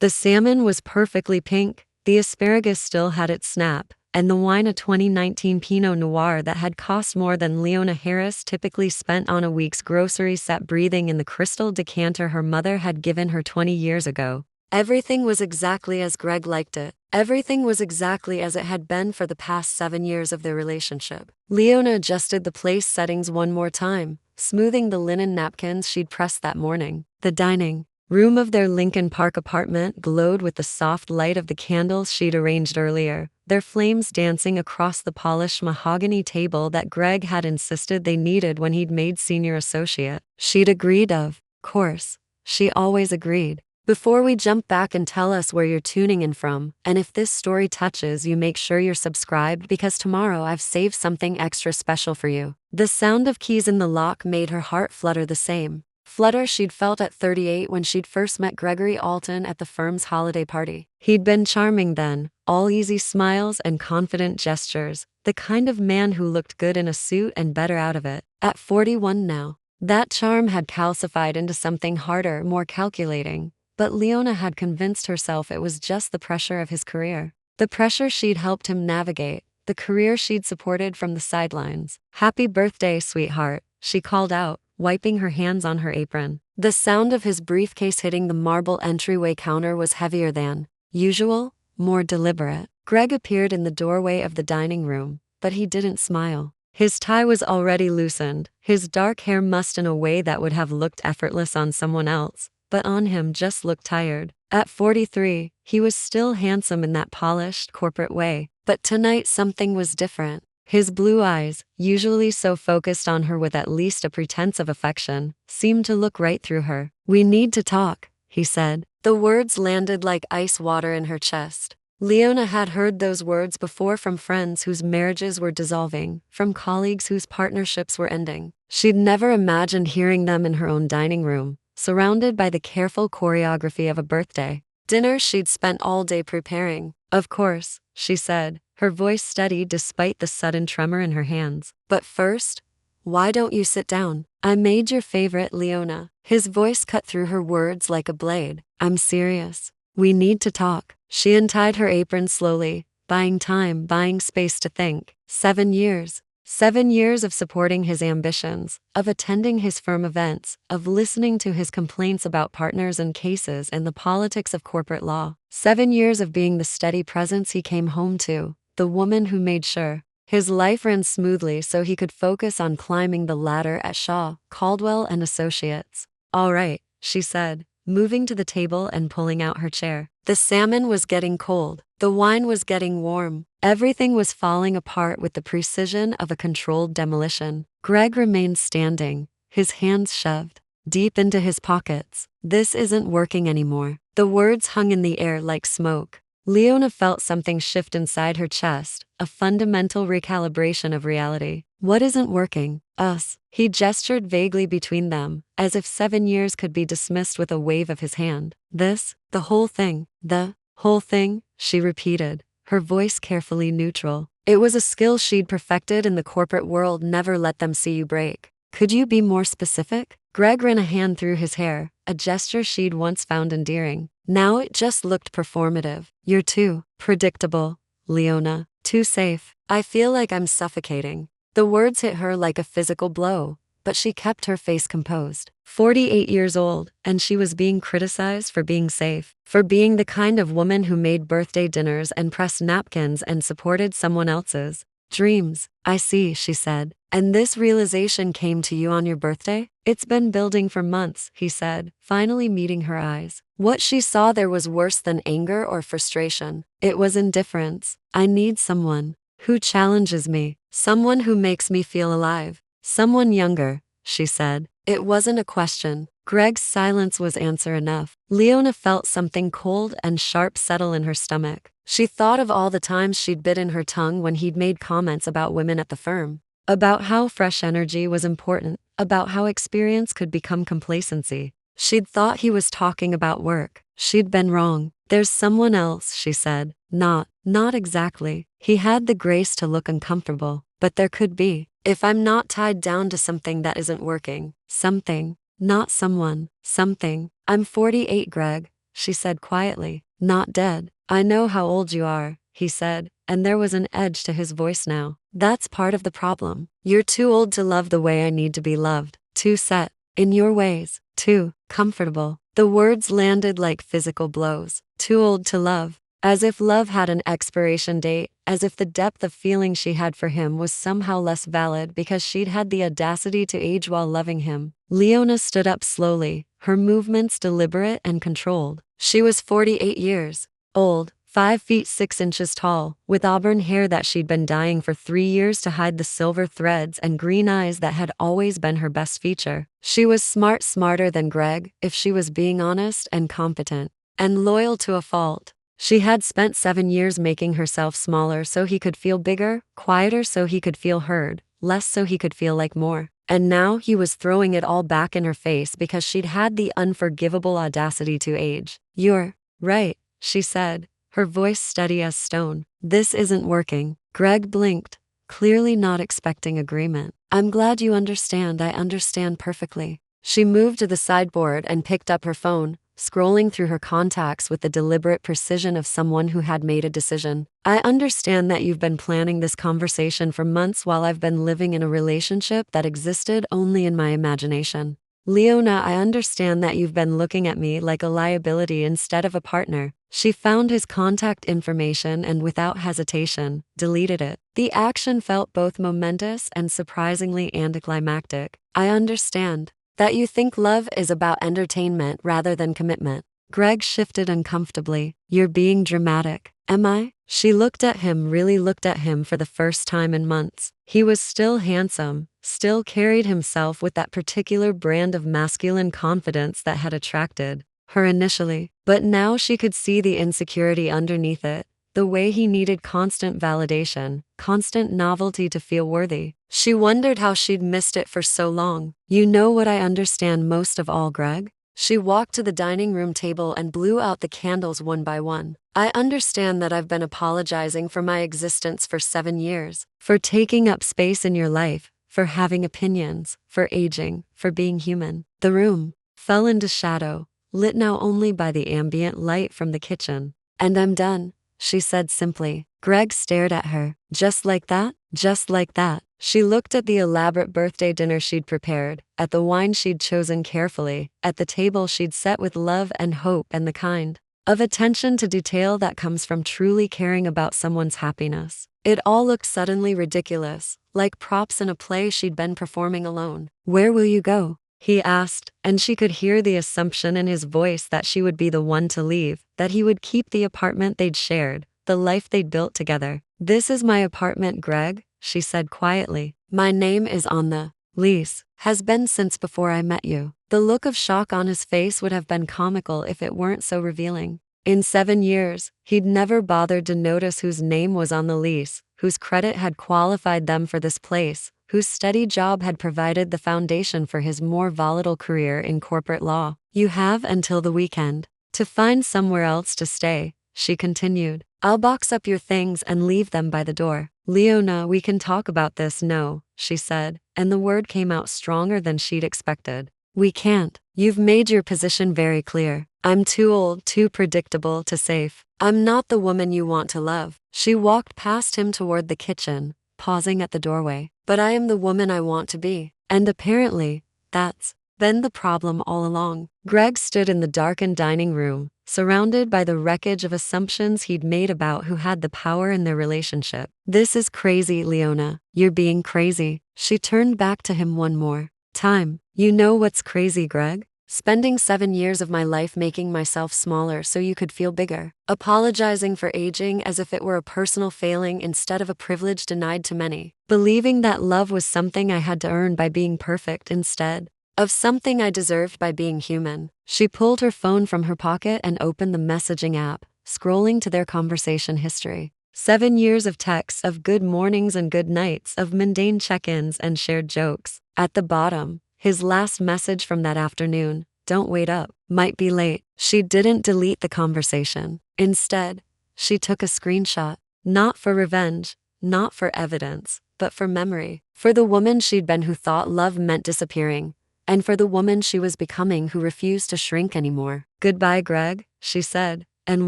The salmon was perfectly pink, the asparagus still had its snap, and the wine a 2019 Pinot Noir that had cost more than Leona Harris typically spent on a week's groceries sat breathing in the crystal decanter her mother had given her 20 years ago. Everything was exactly as Greg liked it. Everything was exactly as it had been for the past 7 years of their relationship. Leona adjusted the place settings one more time, smoothing the linen napkins she'd pressed that morning. The dining room of their Lincoln Park apartment glowed with the soft light of the candles she'd arranged earlier, their flames dancing across the polished mahogany table that Greg had insisted they needed when he'd made senior associate. She'd agreed, of course. She always agreed. Before we jump back and tell us where you're tuning in from, and if this story touches you, make sure you're subscribed because tomorrow I've saved something extra special for you. The sound of keys in the lock made her heart flutter, the same flutter she'd felt at 38 when she'd first met Gregory Alton at the firm's holiday party. He'd been charming then, all easy smiles and confident gestures, the kind of man who looked good in a suit and better out of it. At 41 now, that charm had calcified into something harder, more calculating. But Leona had convinced herself it was just the pressure of his career. The pressure she'd helped him navigate, the career she'd supported from the sidelines. "Happy birthday, sweetheart," she called out, wiping her hands on her apron. The sound of his briefcase hitting the marble entryway counter was heavier than usual, more deliberate. Greg appeared in the doorway of the dining room, but he didn't smile. His tie was already loosened, his dark hair mussed in a way that would have looked effortless on someone else, but on him just looked tired. At 43, he was still handsome in that polished, corporate way, but tonight something was different. His blue eyes, usually so focused on her with at least a pretense of affection, seemed to look right through her. "We need to talk," he said. The words landed like ice water in her chest. Leona had heard those words before from friends whose marriages were dissolving, from colleagues whose partnerships were ending. She'd never imagined hearing them in her own dining room, surrounded by the careful choreography of a birthday dinner she'd spent all day preparing. "Of course," she said, her voice steady despite the sudden tremor in her hands. "But first, why don't you sit down? I made your favorite, Leona." His voice cut through her words like a blade. "I'm serious. We need to talk." She untied her apron slowly, buying time, buying space to think. 7 years. 7 years of supporting his ambitions, of attending his firm events, of listening to his complaints about partners and cases and the politics of corporate law. 7 years of being the steady presence he came home to, the woman who made sure his life ran smoothly so he could focus on climbing the ladder at Shaw, Caldwell and Associates. "All right," she said, moving to the table and pulling out her chair. The salmon was getting cold. The wine was getting warm. Everything was falling apart with the precision of a controlled demolition. Greg remained standing, his hands shoved deep into his pockets. "This isn't working anymore." The words hung in the air like smoke. Leona felt something shift inside her chest, a fundamental recalibration of reality. "What isn't working?" "Us." He gestured vaguely between them, as if 7 years could be dismissed with a wave of his hand. "This, the whole thing." "The whole thing," she repeated, her voice carefully neutral. It was a skill she'd perfected in the corporate world. Never let them see you break. "Could you be more specific?" Greg ran a hand through his hair, a gesture she'd once found endearing. Now it just looked performative. "You're too predictable, Leona. Too safe. I feel like I'm suffocating." The words hit her like a physical blow, but she kept her face composed. 48 years old, and she was being criticized for being safe, for being the kind of woman who made birthday dinners and pressed napkins and supported someone else's dreams. "I see," she said. "And this realization came to you on your birthday?" "It's been building for months," he said, finally meeting her eyes. What she saw there was worse than anger or frustration. It was indifference. "I need someone who challenges me, someone who makes me feel alive. Someone younger," she said. It wasn't a question. Greg's silence was answer enough. Leona felt something cold and sharp settle in her stomach. She thought of all the times she'd bitten her tongue when he'd made comments about women at the firm. About how fresh energy was important, about how experience could become complacency. She'd thought he was talking about work. She'd been wrong. "There's someone else," she said. Not exactly." He had the grace to look uncomfortable. "But there could be. If I'm not tied down to something that isn't working. Something. Not someone. Something." "I'm 48, Greg. she said quietly. Not dead. I know how old you are, he said, and there was an edge to his voice now. That's part of the problem. You're too old to love the way I need to be loved. Too set in your ways. Too comfortable. The words landed like physical blows. Too old to love. As if love had an expiration date, as if the depth of feeling she had for him was somehow less valid because she'd had the audacity to age while loving him. Leona stood up slowly, her movements deliberate and controlled. She was 48 years old, 5 feet 6 inches tall, with auburn hair that she'd been dyeing for 3 years to hide the silver threads, and green eyes that had always been her best feature. She was smarter than Greg, if she was being honest, and competent, and loyal to a fault. She had spent 7 years making herself smaller so he could feel bigger, quieter so he could feel heard, less so he could feel like more. And now he was throwing it all back in her face because she'd had the unforgivable audacity to age. You're right, she said, her voice steady as stone. This isn't working. Greg blinked, clearly not expecting agreement. I'm glad you understand. I understand perfectly. She moved to the sideboard and picked up her phone, scrolling through her contacts with the deliberate precision of someone who had made a decision. I understand that you've been planning this conversation for months while I've been living in a relationship that existed only in my imagination. Leona, I understand that you've been looking at me like a liability instead of a partner. She found his contact information and without hesitation, deleted it. The action felt both momentous and surprisingly anticlimactic. I understand that you think love is about entertainment rather than commitment. Greg shifted uncomfortably. You're being dramatic. Am I? She looked at him, really looked at him for the first time in months. He was still handsome, still carried himself with that particular brand of masculine confidence that had attracted her initially. But now she could see the insecurity underneath it, the way he needed constant validation, constant novelty to feel worthy. She wondered how she'd missed it for so long. You know what I understand most of all, Greg? She walked to the dining room table and blew out the candles one by one. I understand that I've been apologizing for my existence for 7 years, for taking up space in your life, for having opinions, for aging, for being human. The room fell into shadow, lit now only by the ambient light from the kitchen. And I'm done, she said simply. Greg stared at her. Just like that? Just like that? She looked at the elaborate birthday dinner she'd prepared, at the wine she'd chosen carefully, at the table she'd set with love and hope and the kind of attention to detail that comes from truly caring about someone's happiness. It all looked suddenly ridiculous, like props in a play she'd been performing alone. Where will you go? He asked, and she could hear the assumption in his voice that she would be the one to leave, that he would keep the apartment they'd shared, the life they'd built together. This is my apartment, Greg, she said quietly. My name is on the lease. Has been since before I met you. The look of shock on his face would have been comical if it weren't so revealing. In 7 years, he'd never bothered to notice whose name was on the lease, whose credit had qualified them for this place, whose steady job had provided the foundation for his more volatile career in corporate law. You have until the weekend to find somewhere else to stay, she continued. I'll box up your things and leave them by the door. Leona, we can talk about this. No, she said, and the word came out stronger than she'd expected. We can't. You've made your position very clear. I'm too old, too predictable, too safe. I'm not the woman you want to love. She walked past him toward the kitchen, pausing at the doorway. But I am the woman I want to be. And apparently, that's been the problem all along. Greg stood in the darkened dining room, surrounded by the wreckage of assumptions he'd made about who had the power in their relationship. This is crazy, Leona. You're being crazy. She turned back to him one more time. You know what's crazy, Greg? Spending 7 years of my life making myself smaller so you could feel bigger. Apologizing for aging as if it were a personal failing instead of a privilege denied to many. Believing that love was something I had to earn by being perfect instead of something I deserved by being human. She pulled her phone from her pocket and opened the messaging app, scrolling to their conversation history. 7 years of texts, of good mornings and good nights, of mundane check-ins and shared jokes. At the bottom, his last message from that afternoon, don't wait up, might be late. She didn't delete the conversation. Instead, she took a screenshot, not for revenge, not for evidence, but for memory. For the woman she'd been who thought love meant disappearing, and for the woman she was becoming who refused to shrink anymore. Goodbye, Greg, she said, and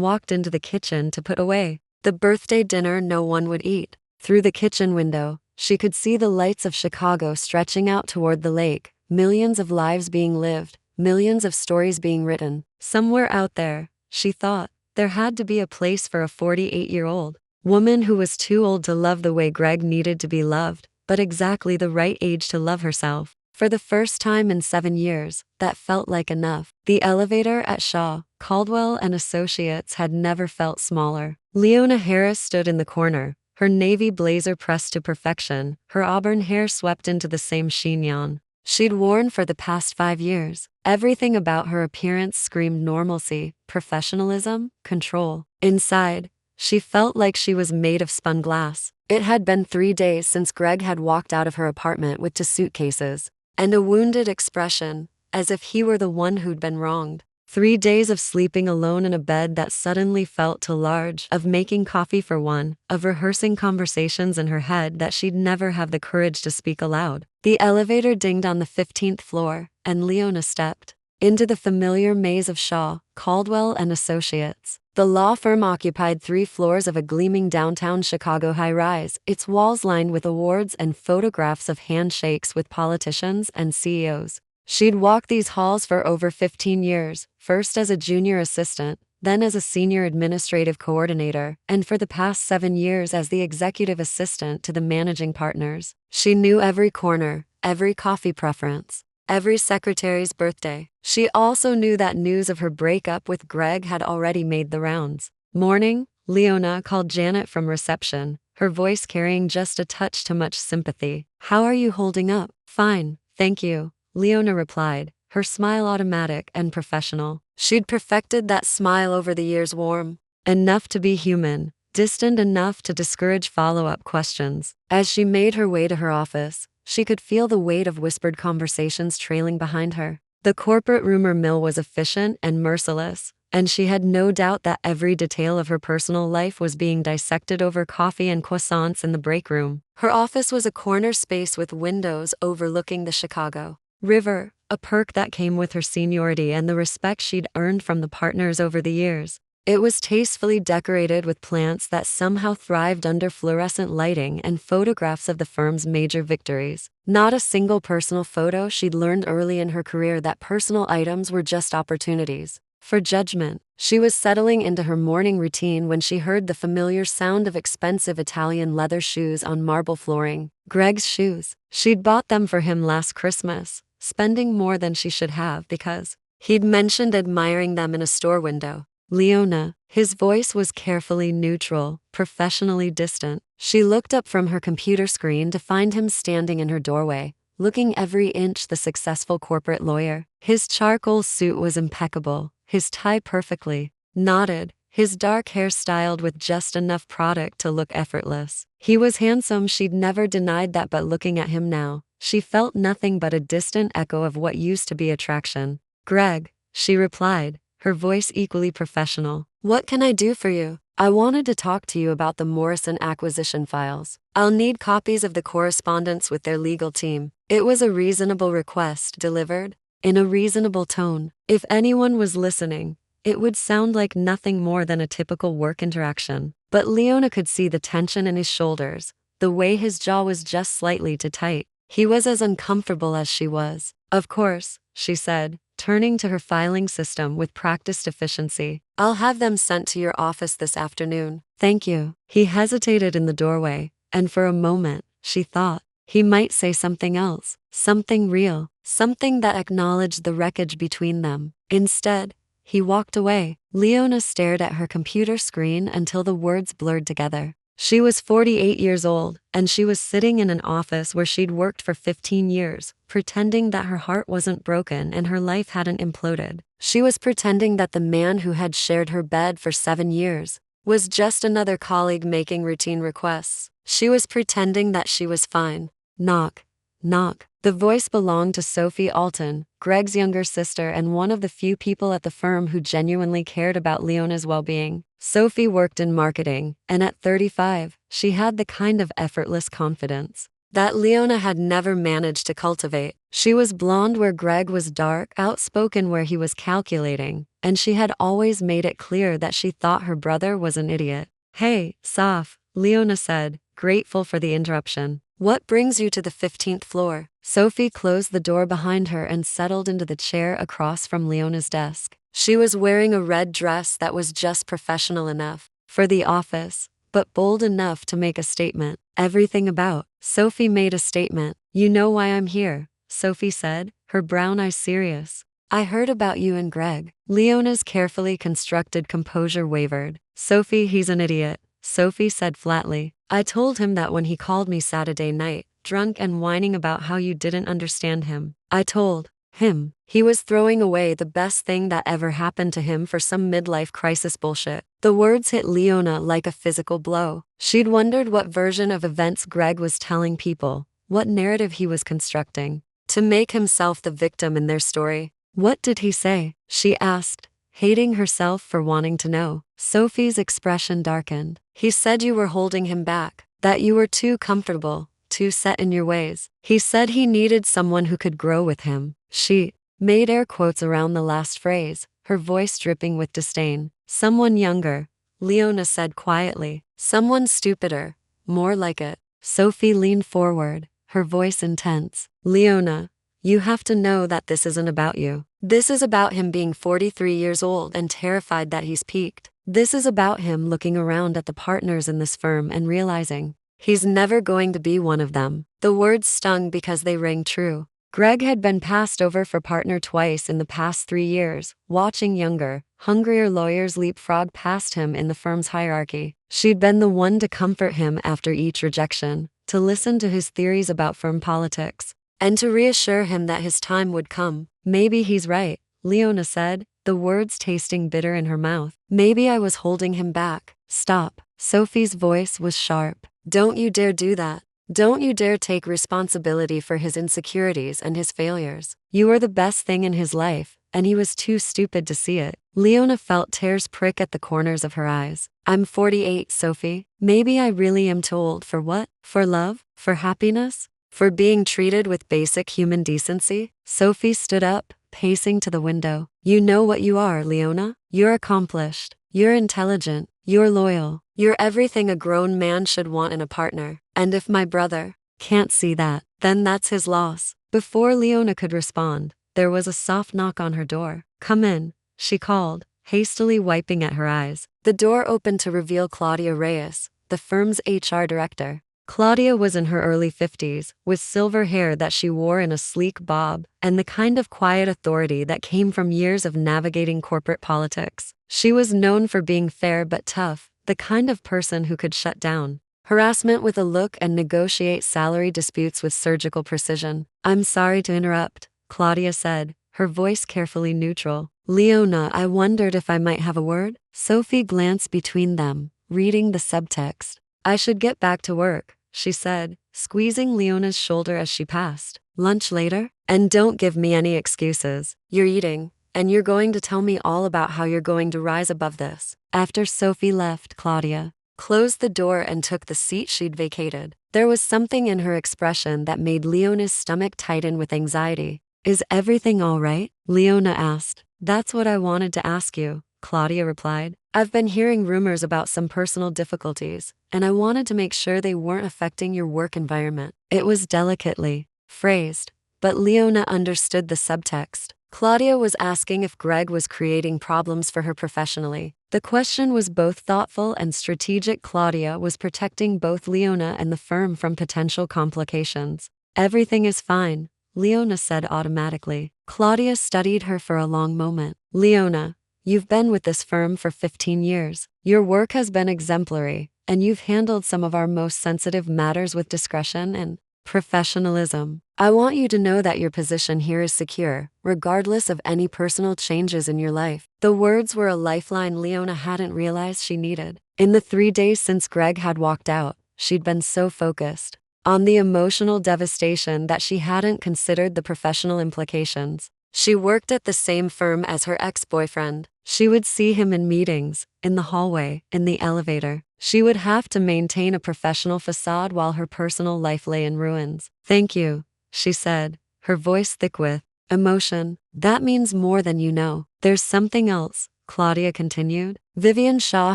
walked into the kitchen to put away the birthday dinner no one would eat. Through the kitchen window, she could see the lights of Chicago stretching out toward the lake, millions of lives being lived, millions of stories being written. Somewhere out there, she thought, there had to be a place for a 48-year-old woman who was too old to love the way Greg needed to be loved, but exactly the right age to love herself. For the first time in 7 years, that felt like enough. The elevator at Shaw, Caldwell and Associates had never felt smaller. Leona Harris stood in the corner, her navy blazer pressed to perfection, her auburn hair swept into the same chignon she'd worn for the past 5 years. Everything about her appearance screamed normalcy, professionalism, control. Inside, she felt like she was made of spun glass. It had been 3 days since Greg had walked out of her apartment with 2 suitcases and a wounded expression, as if he were the one who'd been wronged. 3 days of sleeping alone in a bed that suddenly felt too large, of making coffee for one, of rehearsing conversations in her head that she'd never have the courage to speak aloud. The elevator dinged on the 15th floor, and Leona stepped into the familiar maze of Shaw, Caldwell and Associates. The law firm occupied 3 floors of a gleaming downtown Chicago high-rise, its walls lined with awards and photographs of handshakes with politicians and CEOs. She'd walked these halls for over 15 years, first as a junior assistant, then as a senior administrative coordinator, and for the past 7 years as the executive assistant to the managing partners. She knew every corner, every coffee preference, every secretary's birthday. She also knew that news of her breakup with Greg had already made the rounds. Morning, Leona called Janet from reception, her voice carrying just a touch too much sympathy. How are you holding up? Fine, thank you, Leona replied, her smile automatic and professional. She'd perfected that smile over the years, warm enough to be human, distant enough to discourage follow-up questions. As she made her way to her office, she could feel the weight of whispered conversations trailing behind her. The corporate rumor mill was efficient and merciless, and she had no doubt that every detail of her personal life was being dissected over coffee and croissants in the break room. Her office was a corner space with windows overlooking the Chicago River, a perk that came with her seniority and the respect she'd earned from the partners over the years. It was tastefully decorated with plants that somehow thrived under fluorescent lighting and photographs of the firm's major victories. Not a single personal photo. She'd learned early in her career that personal items were just opportunities for judgment. She was settling into her morning routine when she heard the familiar sound of expensive Italian leather shoes on marble flooring. Greg's shoes. She'd bought them for him last Christmas, spending more than she should have because he'd mentioned admiring them in a store window. Leona, his voice was carefully neutral, professionally distant. She looked up from her computer screen to find him standing in her doorway, looking every inch the successful corporate lawyer. His charcoal suit was impeccable, his tie perfectly knotted, his dark hair styled with just enough product to look effortless. He was handsome, she'd never denied that, but looking at him now, she felt nothing but a distant echo of what used to be attraction. Greg, she replied, her voice equally professional. What can I do for you? I wanted to talk to you about the Morrison acquisition files. I'll need copies of the correspondence with their legal team. It was a reasonable request, delivered in a reasonable tone. If anyone was listening, it would sound like nothing more than a typical work interaction. But Leona could see the tension in his shoulders, the way his jaw was just slightly too tight. He was as uncomfortable as she was. Of course, she said, turning to her filing system with practiced efficiency. I'll have them sent to your office this afternoon. Thank you. He hesitated in the doorway, and for a moment, she thought, he might say something else, something real, something that acknowledged the wreckage between them. Instead, he walked away. Leona stared at her computer screen until the words blurred together. She was 48 years old, and she was sitting in an office where she'd worked for 15 years, pretending that her heart wasn't broken and her life hadn't imploded. She was pretending that the man who had shared her bed for 7 years was just another colleague making routine requests. She was pretending that she was fine. Knock, knock. The voice belonged to Sophie Alton, Greg's younger sister and one of the few people at the firm who genuinely cared about Leona's well-being. Sophie worked in marketing, and at 35, she had the kind of effortless confidence that Leona had never managed to cultivate. She was blonde where Greg was dark, outspoken where he was calculating, and she had always made it clear that she thought her brother was an idiot. "Hey, Soph," Leona said, grateful for the interruption. "What brings you to the 15th floor?" Sophie closed the door behind her and settled into the chair across from Leona's desk. She was wearing a red dress that was just professional enough for the office, but bold enough to make a statement. "Everything about." Sophie made a statement. "You know why I'm here," Sophie said, her brown eyes serious. "I heard about you and Greg." Leona's carefully constructed composure wavered. "Sophie, he's an idiot," Sophie said flatly. "I told him that when he called me Saturday night, drunk and whining about how you didn't understand him. I told him he was throwing away the best thing that ever happened to him for some midlife crisis bullshit." The words hit Leona like a physical blow. She'd wondered what version of events Greg was telling people, what narrative he was constructing, to make himself the victim in their story. "What did he say?" she asked, hating herself for wanting to know. Sophie's expression darkened. "He said you were holding him back, that you were too comfortable, too set in your ways. He said he needed someone who could grow with him." She made air quotes around the last phrase, her voice dripping with disdain. "Someone younger," Leona said quietly. "Someone stupider, more like it." Sophie leaned forward, her voice intense. "Leona, you have to know that this isn't about you. This is about him being 43 years old and terrified that he's peaked. This is about him looking around at the partners in this firm and realizing he's never going to be one of them." The words stung because they rang true. Greg had been passed over for partner twice in the past 3 years, watching younger, hungrier lawyers leapfrog past him in the firm's hierarchy. She'd been the one to comfort him after each rejection, to listen to his theories about firm politics, and to reassure him that his time would come. "Maybe he's right," Leona said, the words tasting bitter in her mouth. "Maybe I was holding him back." "Stop." Sophie's voice was sharp. "Don't you dare do that. Don't you dare take responsibility for his insecurities and his failures. You were the best thing in his life, and he was too stupid to see it." Leona felt tears prick at the corners of her eyes. "I'm 48, Sophie. Maybe I really am too old for what? For love? For happiness? For being treated with basic human decency?" Sophie stood up, pacing to the window. "You know what you are, Leona. You're accomplished. You're intelligent. You're loyal. You're everything a grown man should want in a partner. And if my brother can't see that, then that's his loss." Before Leona could respond, there was a soft knock on her door. "Come in," she called, hastily wiping at her eyes. The door opened to reveal Claudia Reyes, the firm's HR director. Claudia was in her early 50s, with silver hair that she wore in a sleek bob, and the kind of quiet authority that came from years of navigating corporate politics. She was known for being fair but tough, the kind of person who could shut down harassment with a look and negotiate salary disputes with surgical precision. "I'm sorry to interrupt," Claudia said, her voice carefully neutral. "Leona, I wondered if I might have a word." Sophie glanced between them, reading the subtext. "I should get back to work," she said, squeezing Leona's shoulder as she passed. "Lunch later? And don't give me any excuses. You're eating, and you're going to tell me all about how you're going to rise above this." After Sophie left, Claudia closed the door and took the seat she'd vacated. There was something in her expression that made Leona's stomach tighten with anxiety. "Is everything all right?" Leona asked. "That's what I wanted to ask you," Claudia replied. "I've been hearing rumors about some personal difficulties, and I wanted to make sure they weren't affecting your work environment." It was delicately phrased, but Leona understood the subtext. Claudia was asking if Greg was creating problems for her professionally. The question was both thoughtful and strategic. Claudia was protecting both Leona and the firm from potential complications. "Everything is fine," Leona said automatically. Claudia studied her for a long moment. "Leona, you've been with this firm for 15 years. Your work has been exemplary, and you've handled some of our most sensitive matters with discretion and professionalism. I want you to know that your position here is secure, regardless of any personal changes in your life." The words were a lifeline Leona hadn't realized she needed. In the 3 days since Greg had walked out, she'd been so focused on the emotional devastation that she hadn't considered the professional implications. She worked at the same firm as her ex-boyfriend. She would see him in meetings, in the hallway, in the elevator. She would have to maintain a professional facade while her personal life lay in ruins. "Thank you," she said, her voice thick with emotion. "That means more than you know." "There's something else," Claudia continued. "Vivian Shaw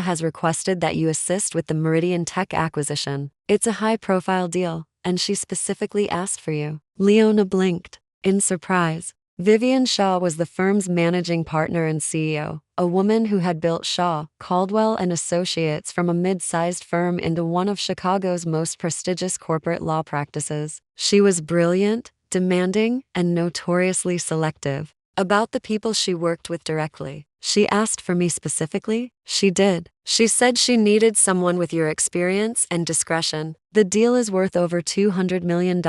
has requested that you assist with the Meridian Tech acquisition. It's a high-profile deal, and she specifically asked for you." Leona blinked in surprise. Vivian Shaw was the firm's managing partner and CEO, a woman who had built Shaw, Caldwell and Associates from a mid-sized firm into one of Chicago's most prestigious corporate law practices. She was brilliant, demanding, and notoriously selective about the people she worked with directly. "She asked for me specifically?" "She did. She said she needed someone with your experience and discretion. The deal is worth over $200 million,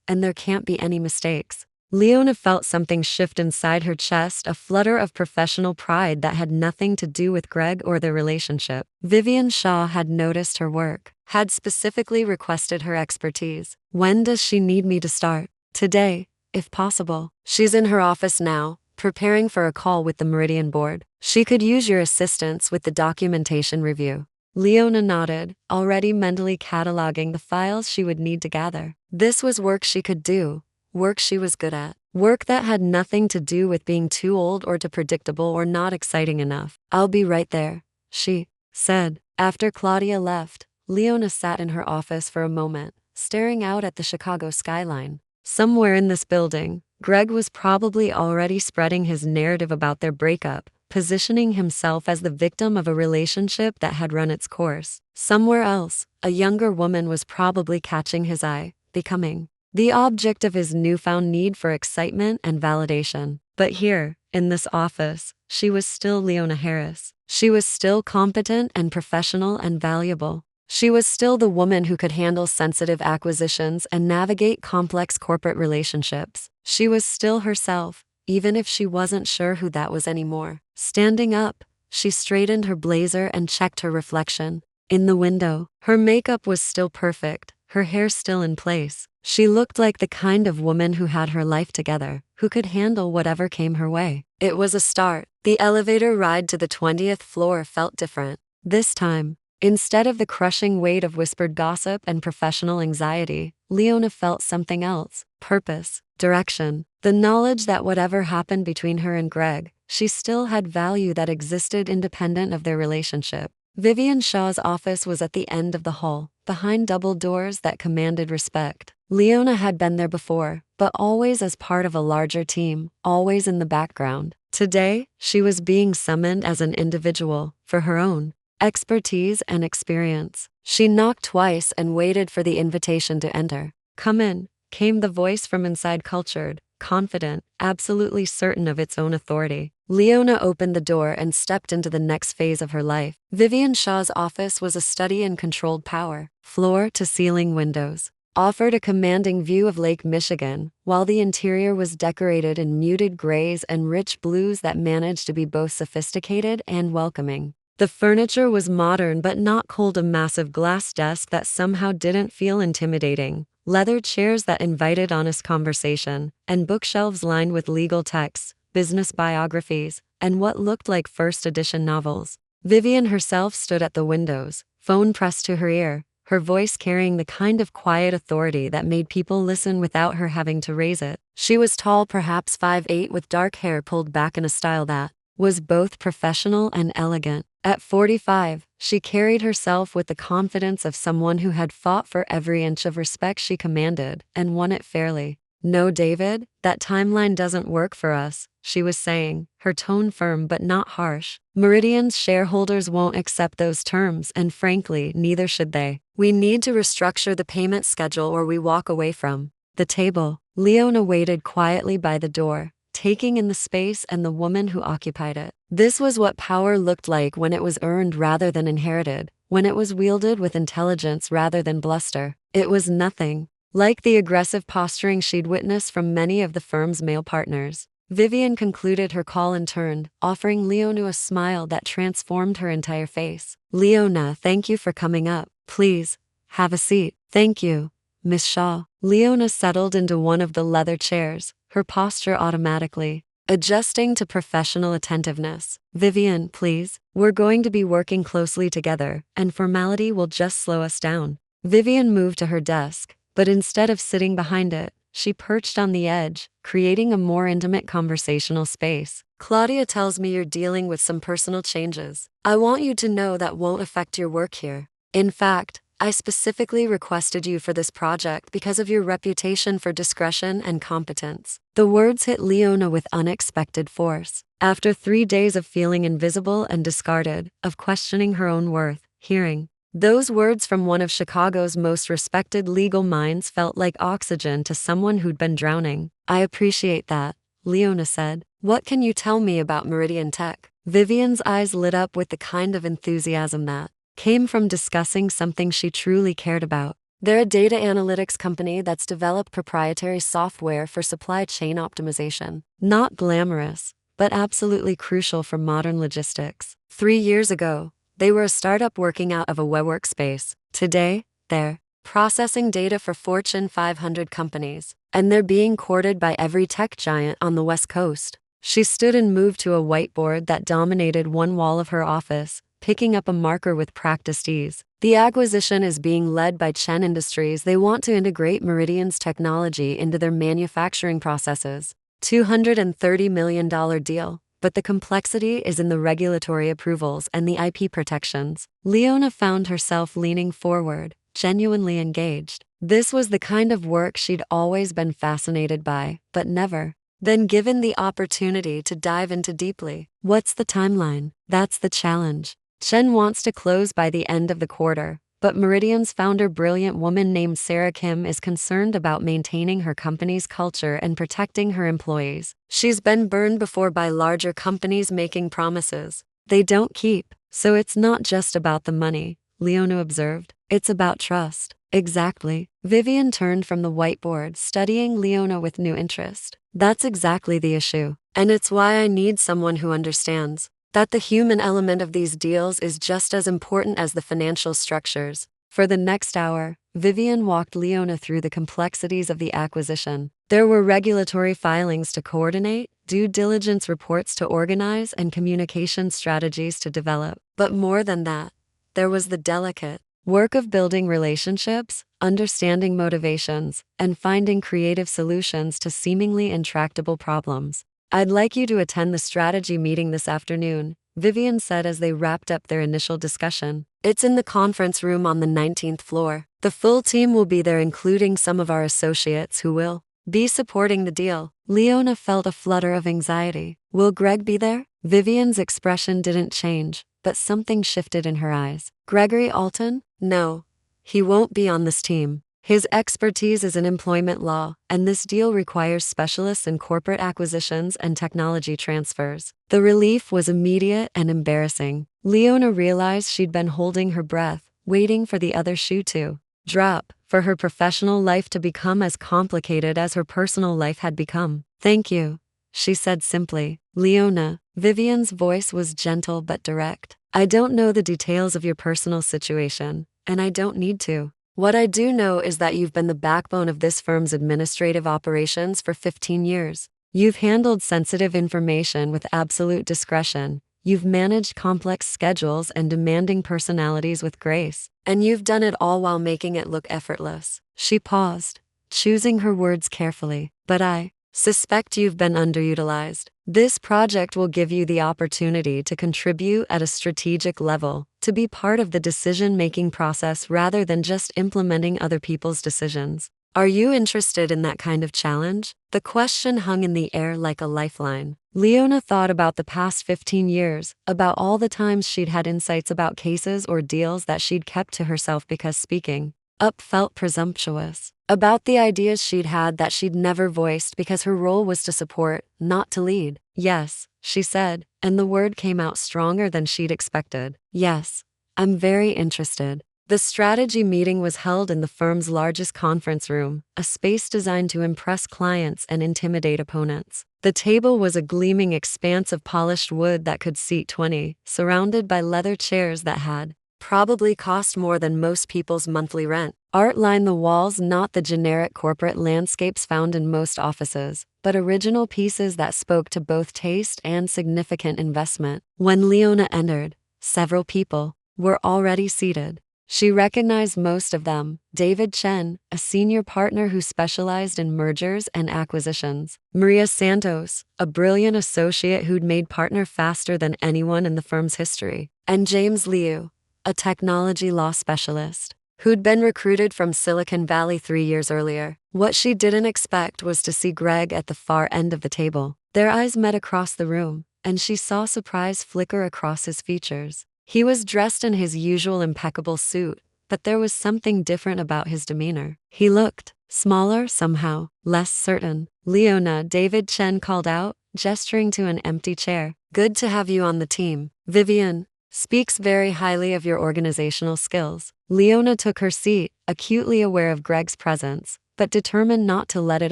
and there can't be any mistakes." Leona felt something shift inside her chest, a flutter of professional pride that had nothing to do with Greg or their relationship. Vivian Shaw had noticed her work, had specifically requested her expertise. "When does she need me to start?" "Today, if possible." "She's in her office now, preparing for a call with the Meridian board. She could use your assistance with the documentation review." Leona nodded, already mentally cataloging the files she would need to gather. This was work she could do. Work she was good at. Work that had nothing to do with being too old or too predictable or not exciting enough. "I'll be right there," she said. After Claudia left, Leona sat in her office for a moment, staring out at the Chicago skyline. Somewhere in this building, Greg was probably already spreading his narrative about their breakup, positioning himself as the victim of a relationship that had run its course. Somewhere else, a younger woman was probably catching his eye, becoming the object of his newfound need for excitement and validation. But here, in this office, she was still Leona Harris. She was still competent and professional and valuable. She was still the woman who could handle sensitive acquisitions and navigate complex corporate relationships. She was still herself, even if she wasn't sure who that was anymore. Standing up, she straightened her blazer and checked her reflection. In the window, her makeup was still perfect, her hair still in place. She looked like the kind of woman who had her life together, who could handle whatever came her way. It was a start. The elevator ride to the 20th floor felt different. This time, instead of the crushing weight of whispered gossip and professional anxiety, Leona felt something else: purpose, direction, the knowledge that whatever happened between her and Greg, she still had value that existed independent of their relationship. Vivian Shaw's office was at the end of the hall, behind double doors that commanded respect. Leona had been there before, but always as part of a larger team, always in the background. Today, she was being summoned as an individual, for her own expertise and experience. She knocked twice and waited for the invitation to enter. "Come in," came the voice from inside, cultured, confident, absolutely certain of its own authority. Leona opened the door and stepped into the next phase of her life. Vivian Shaw's office was a study in controlled power. Floor-to-ceiling windows offered a commanding view of Lake Michigan, while the interior was decorated in muted grays and rich blues that managed to be both sophisticated and welcoming. The furniture was modern but not cold, a massive glass desk that somehow didn't feel intimidating, leather chairs that invited honest conversation, and bookshelves lined with legal texts, business biographies, and what looked like first-edition novels. Vivian herself stood at the windows, phone pressed to her ear, her voice carrying the kind of quiet authority that made people listen without her having to raise it. She was tall, perhaps 5'8", with dark hair pulled back in a style that was both professional and elegant. At 45, she carried herself with the confidence of someone who had fought for every inch of respect she commanded and won it fairly. "No, David, that timeline doesn't work for us," she was saying, her tone firm but not harsh. "Meridian's shareholders won't accept those terms, and frankly, neither should they. We need to restructure the payment schedule or we walk away from the table." Leona waited quietly by the door, taking in the space and the woman who occupied it. This was what power looked like when it was earned rather than inherited, when it was wielded with intelligence rather than bluster. It was nothing like the aggressive posturing she'd witnessed from many of the firm's male partners. Vivian concluded her call and turned, offering Leona a smile that transformed her entire face. "Leona, thank you for coming up. Please, have a seat." "Thank you, Miss Shaw." Leona settled into one of the leather chairs, her posture automatically adjusting to professional attentiveness. Vivian, please. We're going to be working closely together, and formality will just slow us down. Vivian moved to her desk, but instead of sitting behind it, she perched on the edge, creating a more intimate conversational space. Claudia tells me you're dealing with some personal changes. I want you to know that won't affect your work here. In fact, I specifically requested you for this project because of your reputation for discretion and competence. The words hit Leona with unexpected force. After 3 days of feeling invisible and discarded, of questioning her own worth, hearing those words from one of Chicago's most respected legal minds felt like oxygen to someone who'd been drowning. I appreciate that, Leona said. What can you tell me about Meridian Tech? Vivian's eyes lit up with the kind of enthusiasm that came from discussing something she truly cared about. They're a data analytics company that's developed proprietary software for supply chain optimization. Not glamorous, but absolutely crucial for modern logistics. 3 years ago, they were a startup working out of a web workspace. Today, they're processing data for Fortune 500 companies, and they're being courted by every tech giant on the West Coast. She stood and moved to a whiteboard that dominated one wall of her office, picking up a marker with practiced ease. The acquisition is being led by Chen Industries. They want to integrate Meridian's technology into their manufacturing processes. $230 million deal. But the complexity is in the regulatory approvals and the IP protections. Leona found herself leaning forward, genuinely engaged. This was the kind of work she'd always been fascinated by, but never been given the opportunity to dive into deeply. What's the timeline? That's the challenge. Chen wants to close by the end of the quarter, but Meridian's founder, brilliant woman named Sarah Kim, is concerned about maintaining her company's culture and protecting her employees. She's been burned before by larger companies making promises they don't keep. So it's not just about the money, Leona observed. It's about trust. Exactly. Vivian turned from the whiteboard, studying Leona with new interest. That's exactly the issue. And it's why I need someone who understands that the human element of these deals is just as important as the financial structures. For the next hour, Vivian walked Leona through the complexities of the acquisition. There were regulatory filings to coordinate, due diligence reports to organize, and communication strategies to develop. But more than that, there was the delicate work of building relationships, understanding motivations, and finding creative solutions to seemingly intractable problems. I'd like you to attend the strategy meeting this afternoon, Vivian said as they wrapped up their initial discussion. It's in the conference room on the 19th floor. The full team will be there, including some of our associates who will be supporting the deal. Leona felt a flutter of anxiety. Will Greg be there? Vivian's expression didn't change, but something shifted in her eyes. Gregory Alton? No. He won't be on this team. His expertise is in employment law, and this deal requires specialists in corporate acquisitions and technology transfers. The relief was immediate and embarrassing. Leona realized she'd been holding her breath, waiting for the other shoe to drop, for her professional life to become as complicated as her personal life had become. Thank you, she said simply. Leona, Vivian's voice was gentle but direct. I don't know the details of your personal situation, and I don't need to. What I do know is that you've been the backbone of this firm's administrative operations for 15 years. You've handled sensitive information with absolute discretion. You've managed complex schedules and demanding personalities with grace. And you've done it all while making it look effortless. She paused, choosing her words carefully. But I suspect you've been underutilized. This project will give you the opportunity to contribute at a strategic level, to be part of the decision-making process rather than just implementing other people's decisions. Are you interested in that kind of challenge? The question hung in the air like a lifeline. Leona thought about the past 15 years, about all the times she'd had insights about cases or deals that she'd kept to herself because speaking up felt presumptuous, about the ideas she'd had that she'd never voiced because her role was to support, not to lead. Yes, she said, and the word came out stronger than she'd expected. Yes, I'm very interested. The strategy meeting was held in the firm's largest conference room, a space designed to impress clients and intimidate opponents. The table was a gleaming expanse of polished wood that could seat 20, surrounded by leather chairs that had Probably cost more than most people's monthly rent. Art lined the walls, not the generic corporate landscapes found in most offices, but original pieces that spoke to both taste and significant investment. When Leona entered, several people were already seated. She recognized most of them: David Chen, a senior partner who specialized in mergers and acquisitions; Maria Santos, a brilliant associate who'd made partner faster than anyone in the firm's history; and James Liu, a technology law specialist who'd been recruited from Silicon Valley 3 years earlier. What she didn't expect was to see Greg at the far end of the table. Their eyes met across the room, and she saw surprise flicker across his features. He was dressed in his usual impeccable suit, but there was something different about his demeanor. He looked smaller somehow, less certain. "Leona," David Chen called out, gesturing to an empty chair. "Good to have you on the team. Vivian speaks very highly of your organizational skills." Leona took her seat, acutely aware of Greg's presence, but determined not to let it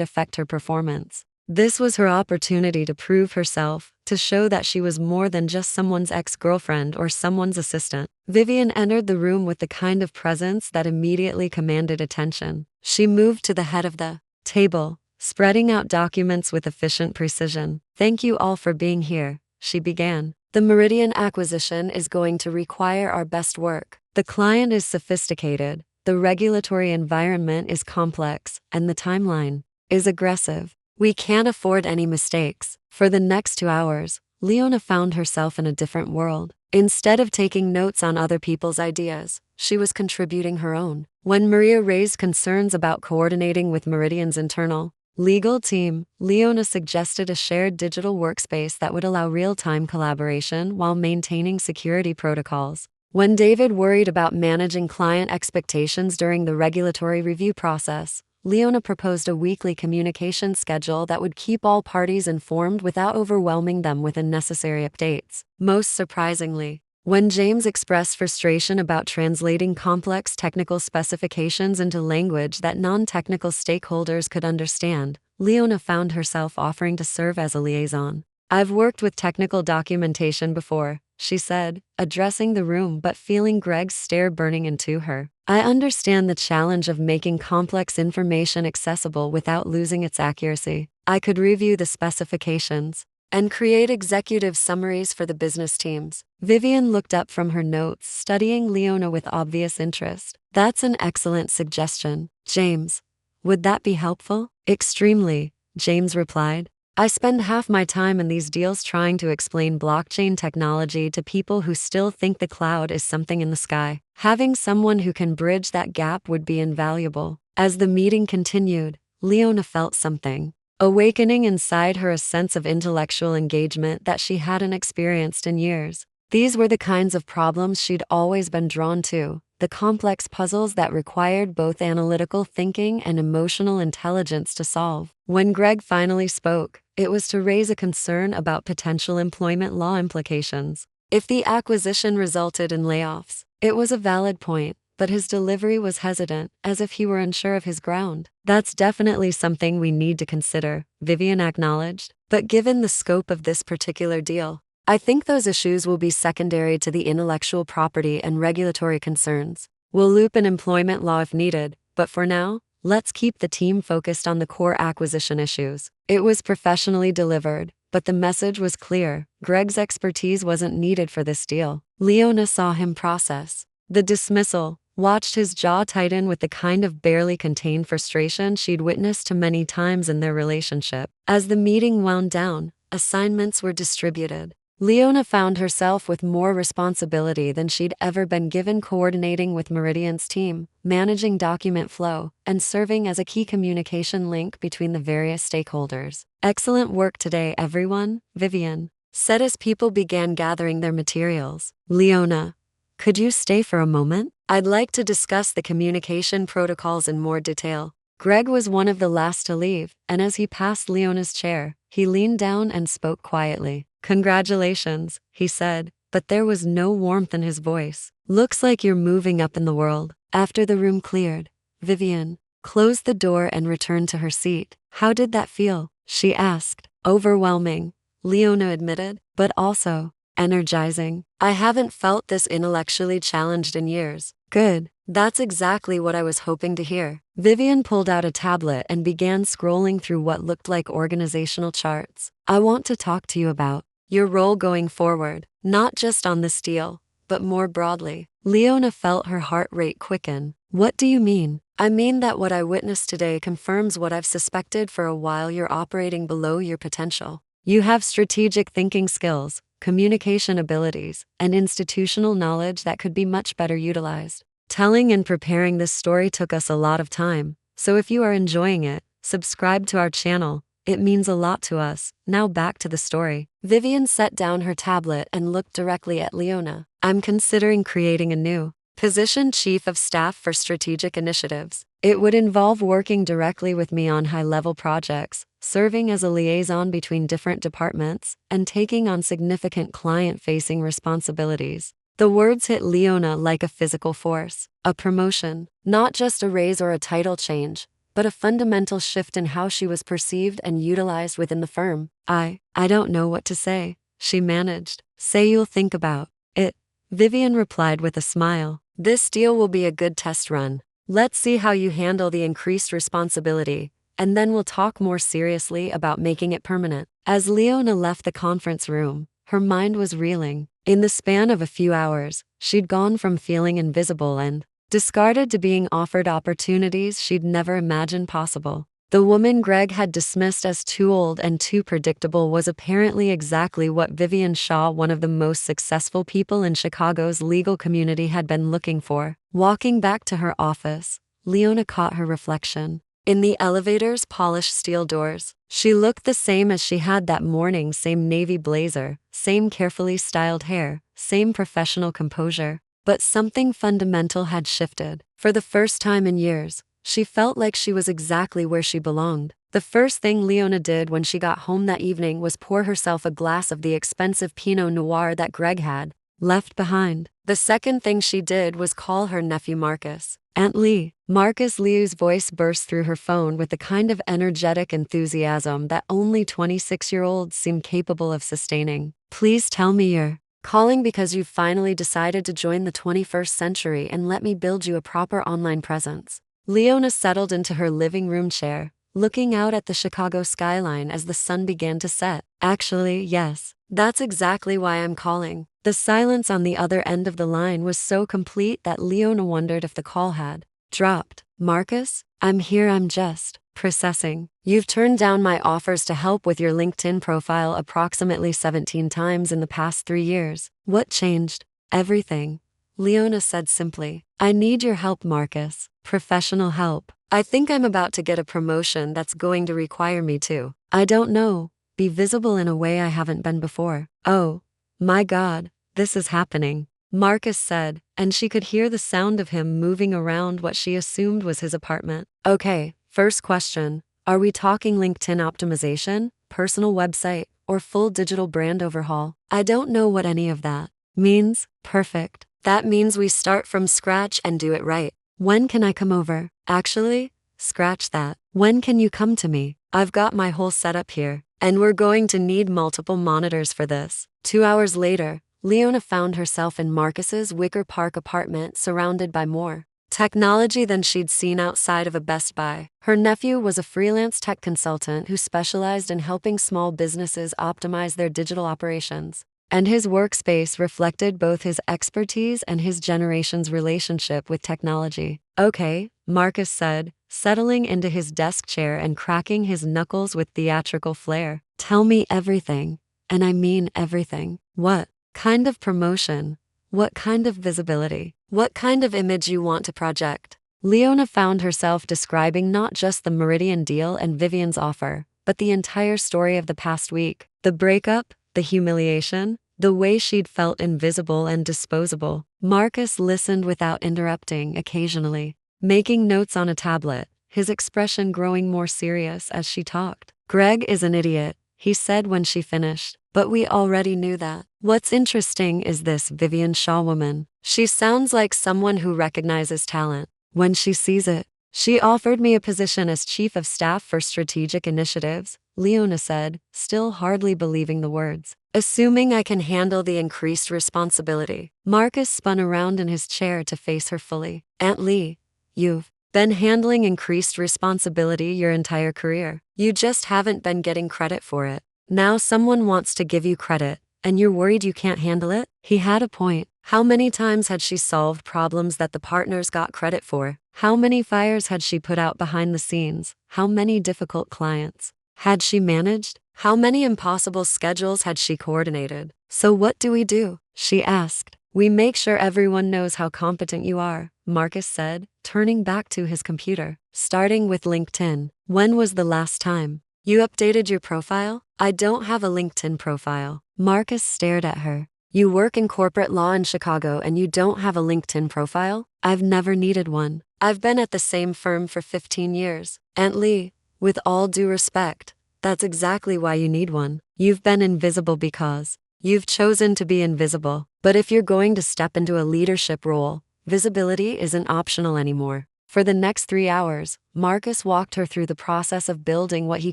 affect her performance. This was her opportunity to prove herself, to show that she was more than just someone's ex-girlfriend or someone's assistant. Vivian entered the room with the kind of presence that immediately commanded attention. She moved to the head of the table, spreading out documents with efficient precision. "Thank you all for being here," she began. "The Meridian acquisition is going to require our best work. The client is sophisticated, the regulatory environment is complex, and the timeline is aggressive. We can't afford any mistakes." For the next 2 hours, Leona found herself in a different world. Instead of taking notes on other people's ideas, she was contributing her own. When Maria raised concerns about coordinating with Meridian's internal legal team, Leona suggested a shared digital workspace that would allow real-time collaboration while maintaining security protocols. When David worried about managing client expectations during the regulatory review process, Leona proposed a weekly communication schedule that would keep all parties informed without overwhelming them with unnecessary updates. Most surprisingly, when James expressed frustration about translating complex technical specifications into language that non-technical stakeholders could understand, Leona found herself offering to serve as a liaison. "I've worked with technical documentation before," she said, addressing the room but feeling Greg's stare burning into her. "I understand the challenge of making complex information accessible without losing its accuracy. I could review the specifications and create executive summaries for the business teams." Vivian looked up from her notes, studying Leona with obvious interest. "That's an excellent suggestion, James. Would that be helpful?" "Extremely," James replied. "I spend half my time in these deals trying to explain blockchain technology to people who still think the cloud is something in the sky. Having someone who can bridge that gap would be invaluable." As the meeting continued, Leona felt something awakening inside her, a sense of intellectual engagement that she hadn't experienced in years. These were the kinds of problems she'd always been drawn to, the complex puzzles that required both analytical thinking and emotional intelligence to solve. When Greg finally spoke, it was to raise a concern about potential employment law implications. If the acquisition resulted in layoffs, it was a valid point, but his delivery was hesitant, as if he were unsure of his ground. "That's definitely something we need to consider," Vivian acknowledged. "But given the scope of this particular deal, I think those issues will be secondary to the intellectual property and regulatory concerns. We'll loop in employment law if needed, but for now, let's keep the team focused on the core acquisition issues." It was professionally delivered, but the message was clear: Greg's expertise wasn't needed for this deal. Leona saw him process the dismissal, watched his jaw tighten with the kind of barely contained frustration she'd witnessed too many times in their relationship. As the meeting wound down, assignments were distributed. Leona found herself with more responsibility than she'd ever been given, coordinating with Meridian's team, managing document flow, and serving as a key communication link between the various stakeholders. "Excellent work today, everyone," Vivian said as people began gathering their materials. "Leona, could you stay for a moment? I'd like to discuss the communication protocols in more detail." Greg was one of the last to leave, and as he passed Leona's chair, he leaned down and spoke quietly. "Congratulations," he said, but there was no warmth in his voice. "Looks like you're moving up in the world." After the room cleared, Vivian closed the door and returned to her seat. "How did that feel?" she asked. "Overwhelming," Leona admitted, "but also Energizing. I haven't felt this intellectually challenged in years. Good. That's exactly what I was hoping to hear. Vivian pulled out a tablet and began scrolling through what looked like organizational charts. I want to talk to you about your role going forward, not just on this deal, but more broadly. Leona felt her heart rate quicken. What do you mean? I mean that what I witnessed today confirms what I've suspected for a while. You're operating below your potential. You have strategic thinking skills, communication abilities, and institutional knowledge that could be much better utilized. Telling and preparing this story took us a lot of time, so if you are enjoying it, subscribe to our channel. It means a lot to us. Now back to the story. Vivian set down her tablet and looked directly at Leona. I'm considering creating a new position, Chief of Staff for Strategic Initiatives. It would involve working directly with me on high-level projects, serving as a liaison between different departments, and taking on significant client-facing responsibilities. The words hit Leona like a physical force. A promotion, not just a raise or a title change, but a fundamental shift in how she was perceived and utilized within the firm. I don't know what to say, she managed. Say you'll think about it. Vivian replied with a smile. This deal will be a good test run. Let's see how you handle the increased responsibility, and then we'll talk more seriously about making it permanent. As Leona left the conference room, her mind was reeling. In the span of a few hours, she'd gone from feeling invisible and discarded to being offered opportunities she'd never imagined possible. The woman Greg had dismissed as too old and too predictable was apparently exactly what Vivian Shaw, one of the most successful people in Chicago's legal community, had been looking for. Walking back to her office, Leona caught her reflection in the elevator's polished steel doors. She looked the same as she had that morning, same navy blazer, same carefully styled hair, same professional composure. But something fundamental had shifted. For the first time in years, she felt like she was exactly where she belonged. The first thing Leona did when she got home that evening was pour herself a glass of the expensive Pinot Noir that Greg had left behind. The second thing she did was call her nephew Marcus. Aunt Lee. Marcus Liu's voice burst through her phone with the kind of energetic enthusiasm that only 26-year-olds seem capable of sustaining. Please tell me you're calling because you've finally decided to join the 21st century and let me build you a proper online presence. Leona settled into her living room chair, looking out at the Chicago skyline as the sun began to set. Actually, yes, that's exactly why I'm calling. The silence on the other end of the line was so complete that Leona wondered if the call had dropped. Marcus, I'm here. I'm just processing. You've turned down my offers to help with your LinkedIn profile approximately 17 times in the past 3 years. What changed? Everything. Leona said simply. I need your help, Marcus. Professional help. I think I'm about to get a promotion that's going to require me to, I don't know, be visible in a way I haven't been before. Oh, my God, this is happening, Marcus said, and she could hear the sound of him moving around what she assumed was his apartment. Okay, first question. Are we talking LinkedIn optimization, personal website, or full digital brand overhaul? I don't know what any of that means. Perfect. That means we start from scratch and do it right. When can I come over? Actually, scratch that. When can you come to me? I've got my whole setup here, and we're going to need multiple monitors for this. 2 hours later, Leona found herself in Marcus's Wicker Park apartment, surrounded by more technology than she'd seen outside of a Best Buy. Her nephew was a freelance tech consultant who specialized in helping small businesses optimize their digital operations, and his workspace reflected both his expertise and his generation's relationship with technology. Okay, Marcus said, settling into his desk chair and cracking his knuckles with theatrical flair. Tell me everything, and I mean everything. What kind of promotion? What kind of visibility? What kind of image you want to project? Leona found herself describing not just the Meridian deal and Vivian's offer, but the entire story of the past week. The breakup, the humiliation, the way she'd felt invisible and disposable. Marcus listened without interrupting, occasionally making notes on a tablet, his expression growing more serious as she talked. Greg is an idiot, he said when she finished, but we already knew that. What's interesting is this Vivian Shaw woman. She sounds like someone who recognizes talent when she sees it. She offered me a position as Chief of Staff for Strategic Initiatives, Leona said, still hardly believing the words. assuming I can handle the increased responsibility. Marcus spun around in his chair to face her fully. Aunt Lee, you've been handling increased responsibility your entire career. You just haven't been getting credit for it. Now someone wants to give you credit, and you're worried you can't handle it? He had a point. How many times had she solved problems that the partners got credit for? How many fires had she put out behind the scenes? How many difficult clients had she managed? How many impossible schedules had she coordinated? So what do we do? She asked. We make sure everyone knows how competent you are, Marcus said, turning back to his computer. Starting with LinkedIn. When was the last time you updated your profile? I don't have a LinkedIn profile. Marcus stared at her. You work in corporate law in Chicago and you don't have a LinkedIn profile? I've never needed one. I've been at the same firm for 15 years. Aunt Lee, with all due respect, that's exactly why you need one. You've been invisible because you've chosen to be invisible. But if you're going to step into a leadership role, visibility isn't optional anymore. For the next 3 hours, Marcus walked her through the process of building what he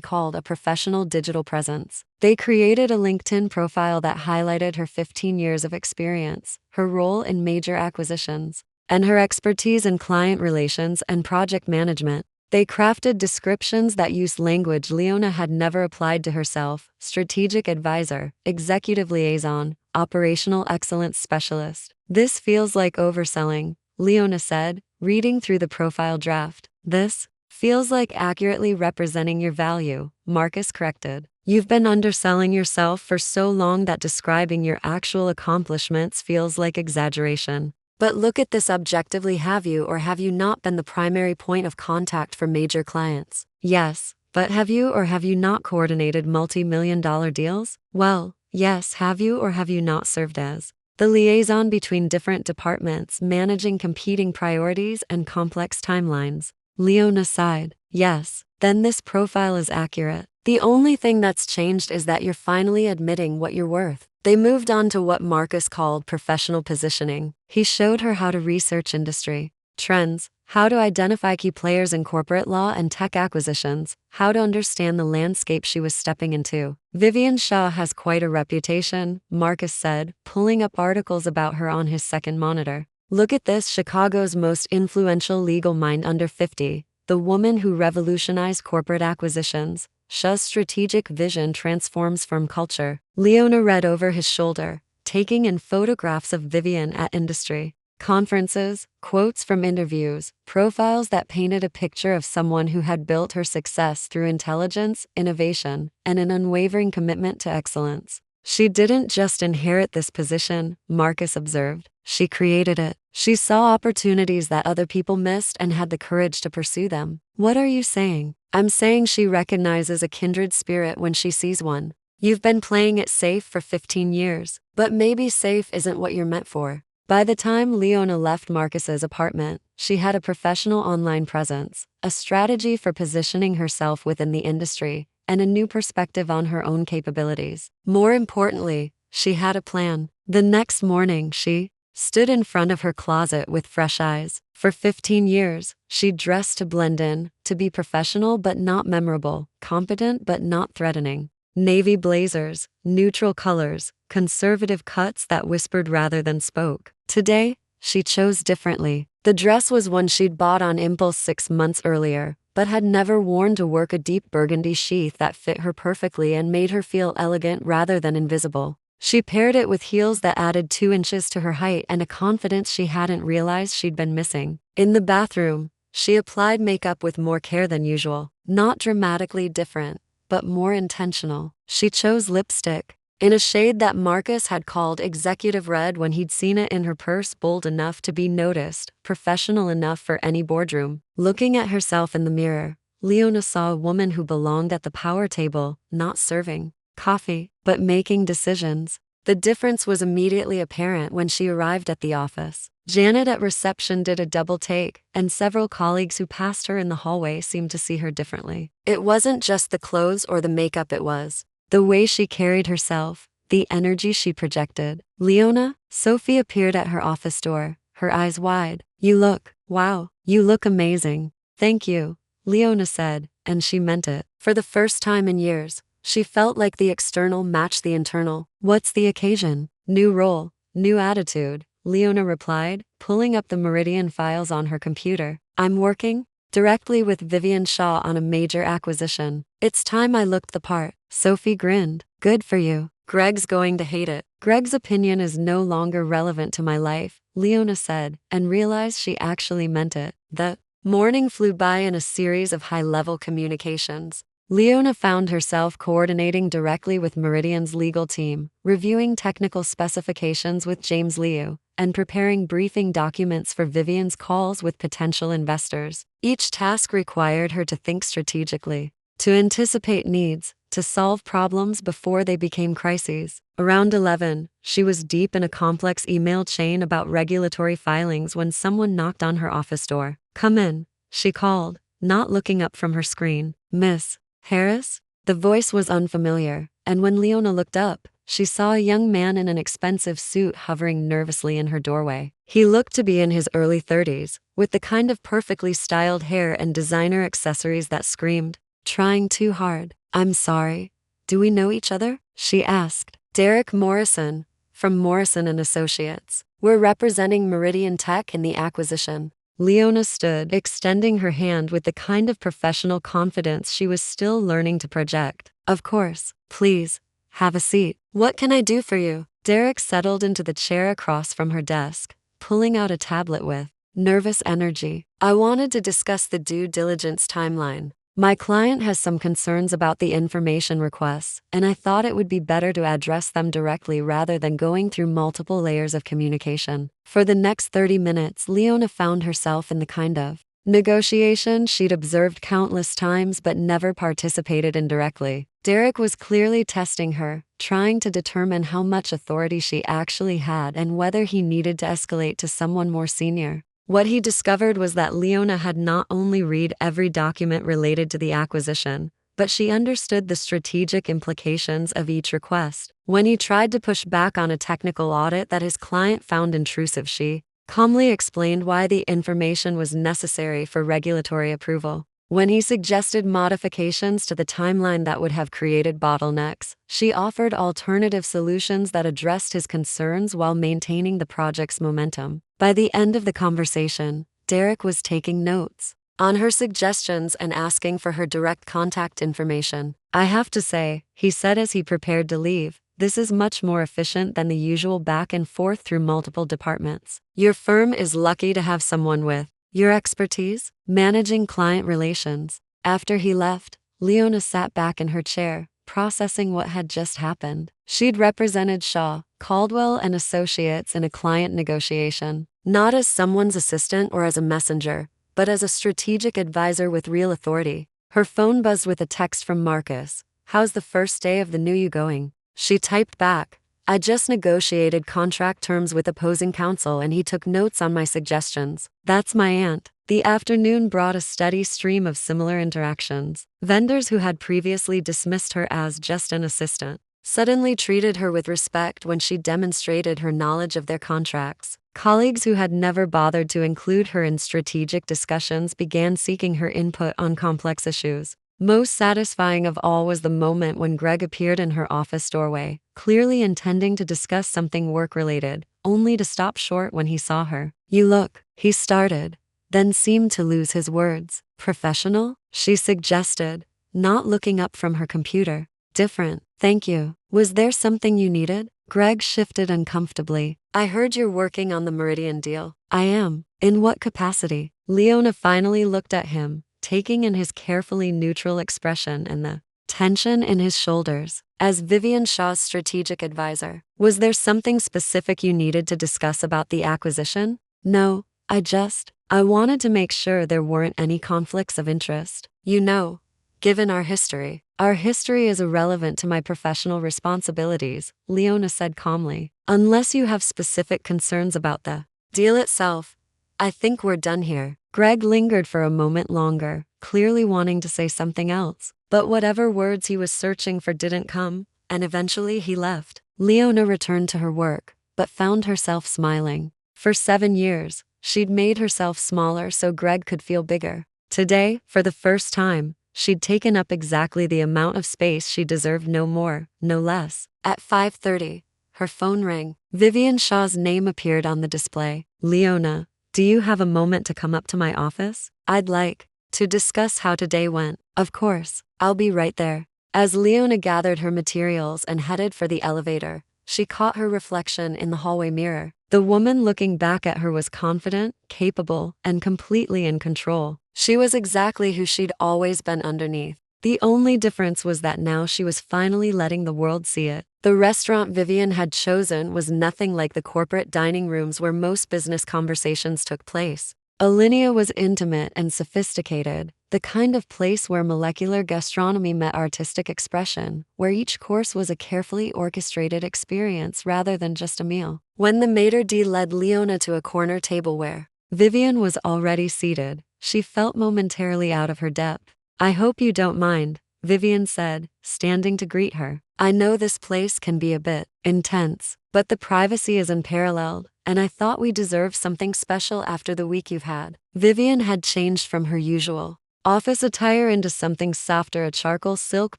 called a professional digital presence. They created a LinkedIn profile that highlighted her 15 years of experience, her role in major acquisitions, and her expertise in client relations and project management. They crafted descriptions that used language Leona had never applied to herself: strategic advisor, executive liaison, operational excellence specialist. This feels like overselling, Leona said, reading through the profile draft. This feels like accurately representing your value, Marcus corrected. You've been underselling yourself for so long that describing your actual accomplishments feels like exaggeration. But look at this objectively. Have you or have you not been the primary point of contact for major clients? Yes, but have you or have you not coordinated multi-million-dollar deals? Well, yes. Have you or have you not served as the liaison between different departments, managing competing priorities and complex timelines? Leona sighed. Yes. Then this profile is accurate. The only thing that's changed is that you're finally admitting what you're worth. They moved on to what Marcus called professional positioning. He showed her how to research industry trends, how to identify key players in corporate law and tech acquisitions, how to understand the landscape she was stepping into. Vivian Shaw has quite a reputation, Marcus said, pulling up articles about her on his second monitor. Look at this: Chicago's most influential legal mind under 50, the woman who revolutionized corporate acquisitions. Shaw's strategic vision transforms firm culture. Leona read over his shoulder, taking in photographs of Vivian at industry conferences, quotes from interviews, profiles that painted a picture of someone who had built her success through intelligence, innovation, and an unwavering commitment to excellence. She didn't just inherit this position, Marcus observed. She created it. She saw opportunities that other people missed and had the courage to pursue them. What are you saying? I'm saying she recognizes a kindred spirit when she sees one. You've been playing it safe for 15 years, but maybe safe isn't what you're meant for. By the time Leona left Marcus's apartment, she had a professional online presence, a strategy for positioning herself within the industry, and a new perspective on her own capabilities. More importantly, she had a plan. The next morning, she stood in front of her closet with fresh eyes. For 15 years, she dressed to blend in, to be professional but not memorable, competent but not threatening. Navy blazers, neutral colors, conservative cuts that whispered rather than spoke. Today, she chose differently. The dress was one she'd bought on impulse 6 months earlier, but had never worn to work: a deep burgundy sheath that fit her perfectly and made her feel elegant rather than invisible. She paired it with heels that added 2 inches to her height and a confidence she hadn't realized she'd been missing. In the bathroom, she applied makeup with more care than usual. Not dramatically different, but more intentional. She chose lipstick in a shade that Marcus had called executive red when he'd seen it in her purse: bold enough to be noticed, professional enough for any boardroom. Looking at herself in the mirror, Leona saw a woman who belonged at the power table, not serving coffee, but making decisions. The difference was immediately apparent when she arrived at the office. Janet at reception did a double take, and several colleagues who passed her in the hallway seemed to see her differently. It wasn't just the clothes or the makeup, it was the way she carried herself, the energy she projected. Leona, Sophie appeared at her office door, her eyes wide. You look amazing. Thank you, Leona said, and she meant it. For the first time in years, She felt like the external matched the internal. What's the occasion? New role, new attitude, Leona replied, pulling up the Meridian files on her computer. I'm working directly with Vivian Shaw on a major acquisition. It's time I looked the part. Sophie grinned. Good for you. Greg's going to hate it. Greg's opinion is no longer relevant to my life, Leona said, and realized she actually meant it. The morning flew by in a series of high-level communications. Leona found herself coordinating directly with Meridian's legal team, reviewing technical specifications with James Liu, and preparing briefing documents for Vivian's calls with potential investors. Each task required her to think strategically, to anticipate needs, to solve problems before they became crises. Around 11, she was deep in a complex email chain about regulatory filings when someone knocked on her office door. Come in, she called, not looking up from her screen. Miss Harris? The voice was unfamiliar, and when Leona looked up, she saw a young man in an expensive suit hovering nervously in her doorway. He looked to be in his early 30s, with the kind of perfectly styled hair and designer accessories that screamed, trying too hard. I'm sorry. Do we know each other? She asked. Derek Morrison, from Morrison & Associates. We're representing Meridian Tech in the acquisition. Leona stood, extending her hand with the kind of professional confidence she was still learning to project. Of course. Please, have a seat. What can I do for you? Derek settled into the chair across from her desk, pulling out a tablet with nervous energy. I wanted to discuss the due diligence timeline. My client has some concerns about the information requests, and I thought it would be better to address them directly rather than going through multiple layers of communication. For the next 30 minutes, Leona found herself in the kind of negotiation she'd observed countless times but never participated in directly. Derek was clearly testing her, trying to determine how much authority she actually had and whether he needed to escalate to someone more senior. What he discovered was that Leona had not only read every document related to the acquisition, but she understood the strategic implications of each request. When he tried to push back on a technical audit that his client found intrusive, she calmly explained why the information was necessary for regulatory approval. When he suggested modifications to the timeline that would have created bottlenecks, she offered alternative solutions that addressed his concerns while maintaining the project's momentum. By the end of the conversation, Derek was taking notes on her suggestions and asking for her direct contact information. I have to say, he said as he prepared to leave, this is much more efficient than the usual back and forth through multiple departments. Your firm is lucky to have someone with your expertise, managing client relations. After he left, Leona sat back in her chair, processing what had just happened. She'd represented Shaw, Caldwell and Associates in a client negotiation, not as someone's assistant or as a messenger, but as a strategic advisor with real authority. Her phone buzzed with a text from Marcus. How's the first day of the new you going? She typed back, I just negotiated contract terms with opposing counsel and he took notes on my suggestions. That's my aunt. The afternoon brought a steady stream of similar interactions. Vendors who had previously dismissed her as just an assistant suddenly treated her with respect when she demonstrated her knowledge of their contracts. Colleagues who had never bothered to include her in strategic discussions began seeking her input on complex issues. Most satisfying of all was the moment when Greg appeared in her office doorway, clearly intending to discuss something work-related, only to stop short when he saw her. You look, he started, then seemed to lose his words. Professional? She suggested, not looking up from her computer. Different, thank you. Was there something you needed? Greg shifted uncomfortably. I heard you're working on the Meridian deal. I am. In what capacity? Leona finally looked at him, taking in his carefully neutral expression and the tension in his shoulders. As Vivian Shaw's strategic advisor, was there something specific you needed to discuss about the acquisition? No, I wanted to make sure there weren't any conflicts of interest. You know, given our history is irrelevant to my professional responsibilities, Leona said calmly. Unless you have specific concerns about the deal itself, I think we're done here. Greg lingered for a moment longer, clearly wanting to say something else, but whatever words he was searching for didn't come, and eventually he left. Leona returned to her work, but found herself smiling. For 7 years, she'd made herself smaller so Greg could feel bigger. Today, for the first time, She'd taken up exactly the amount of space she deserved, no more, no less. At 5:30, her phone rang. Vivian Shaw's name appeared on the display. "Leona, do you have a moment to come up to my office? I'd like to discuss how today went." "Of course, I'll be right there." As Leona gathered her materials and headed for the elevator, she caught her reflection in the hallway mirror. The woman looking back at her was confident, capable, and completely in control. She was exactly who she'd always been underneath. The only difference was that now she was finally letting the world see it. The restaurant Vivian had chosen was nothing like the corporate dining rooms where most business conversations took place. Alinea was intimate and sophisticated, the kind of place where molecular gastronomy met artistic expression, where each course was a carefully orchestrated experience rather than just a meal. When the maitre d' led Leona to a corner table where Vivian was already seated, she felt momentarily out of her depth. "I hope you don't mind," Vivian said, standing to greet her. "I know this place can be a bit intense, but the privacy is unparalleled, and I thought we deserved something special after the week you've had." Vivian had changed from her usual office attire into something softer, a charcoal silk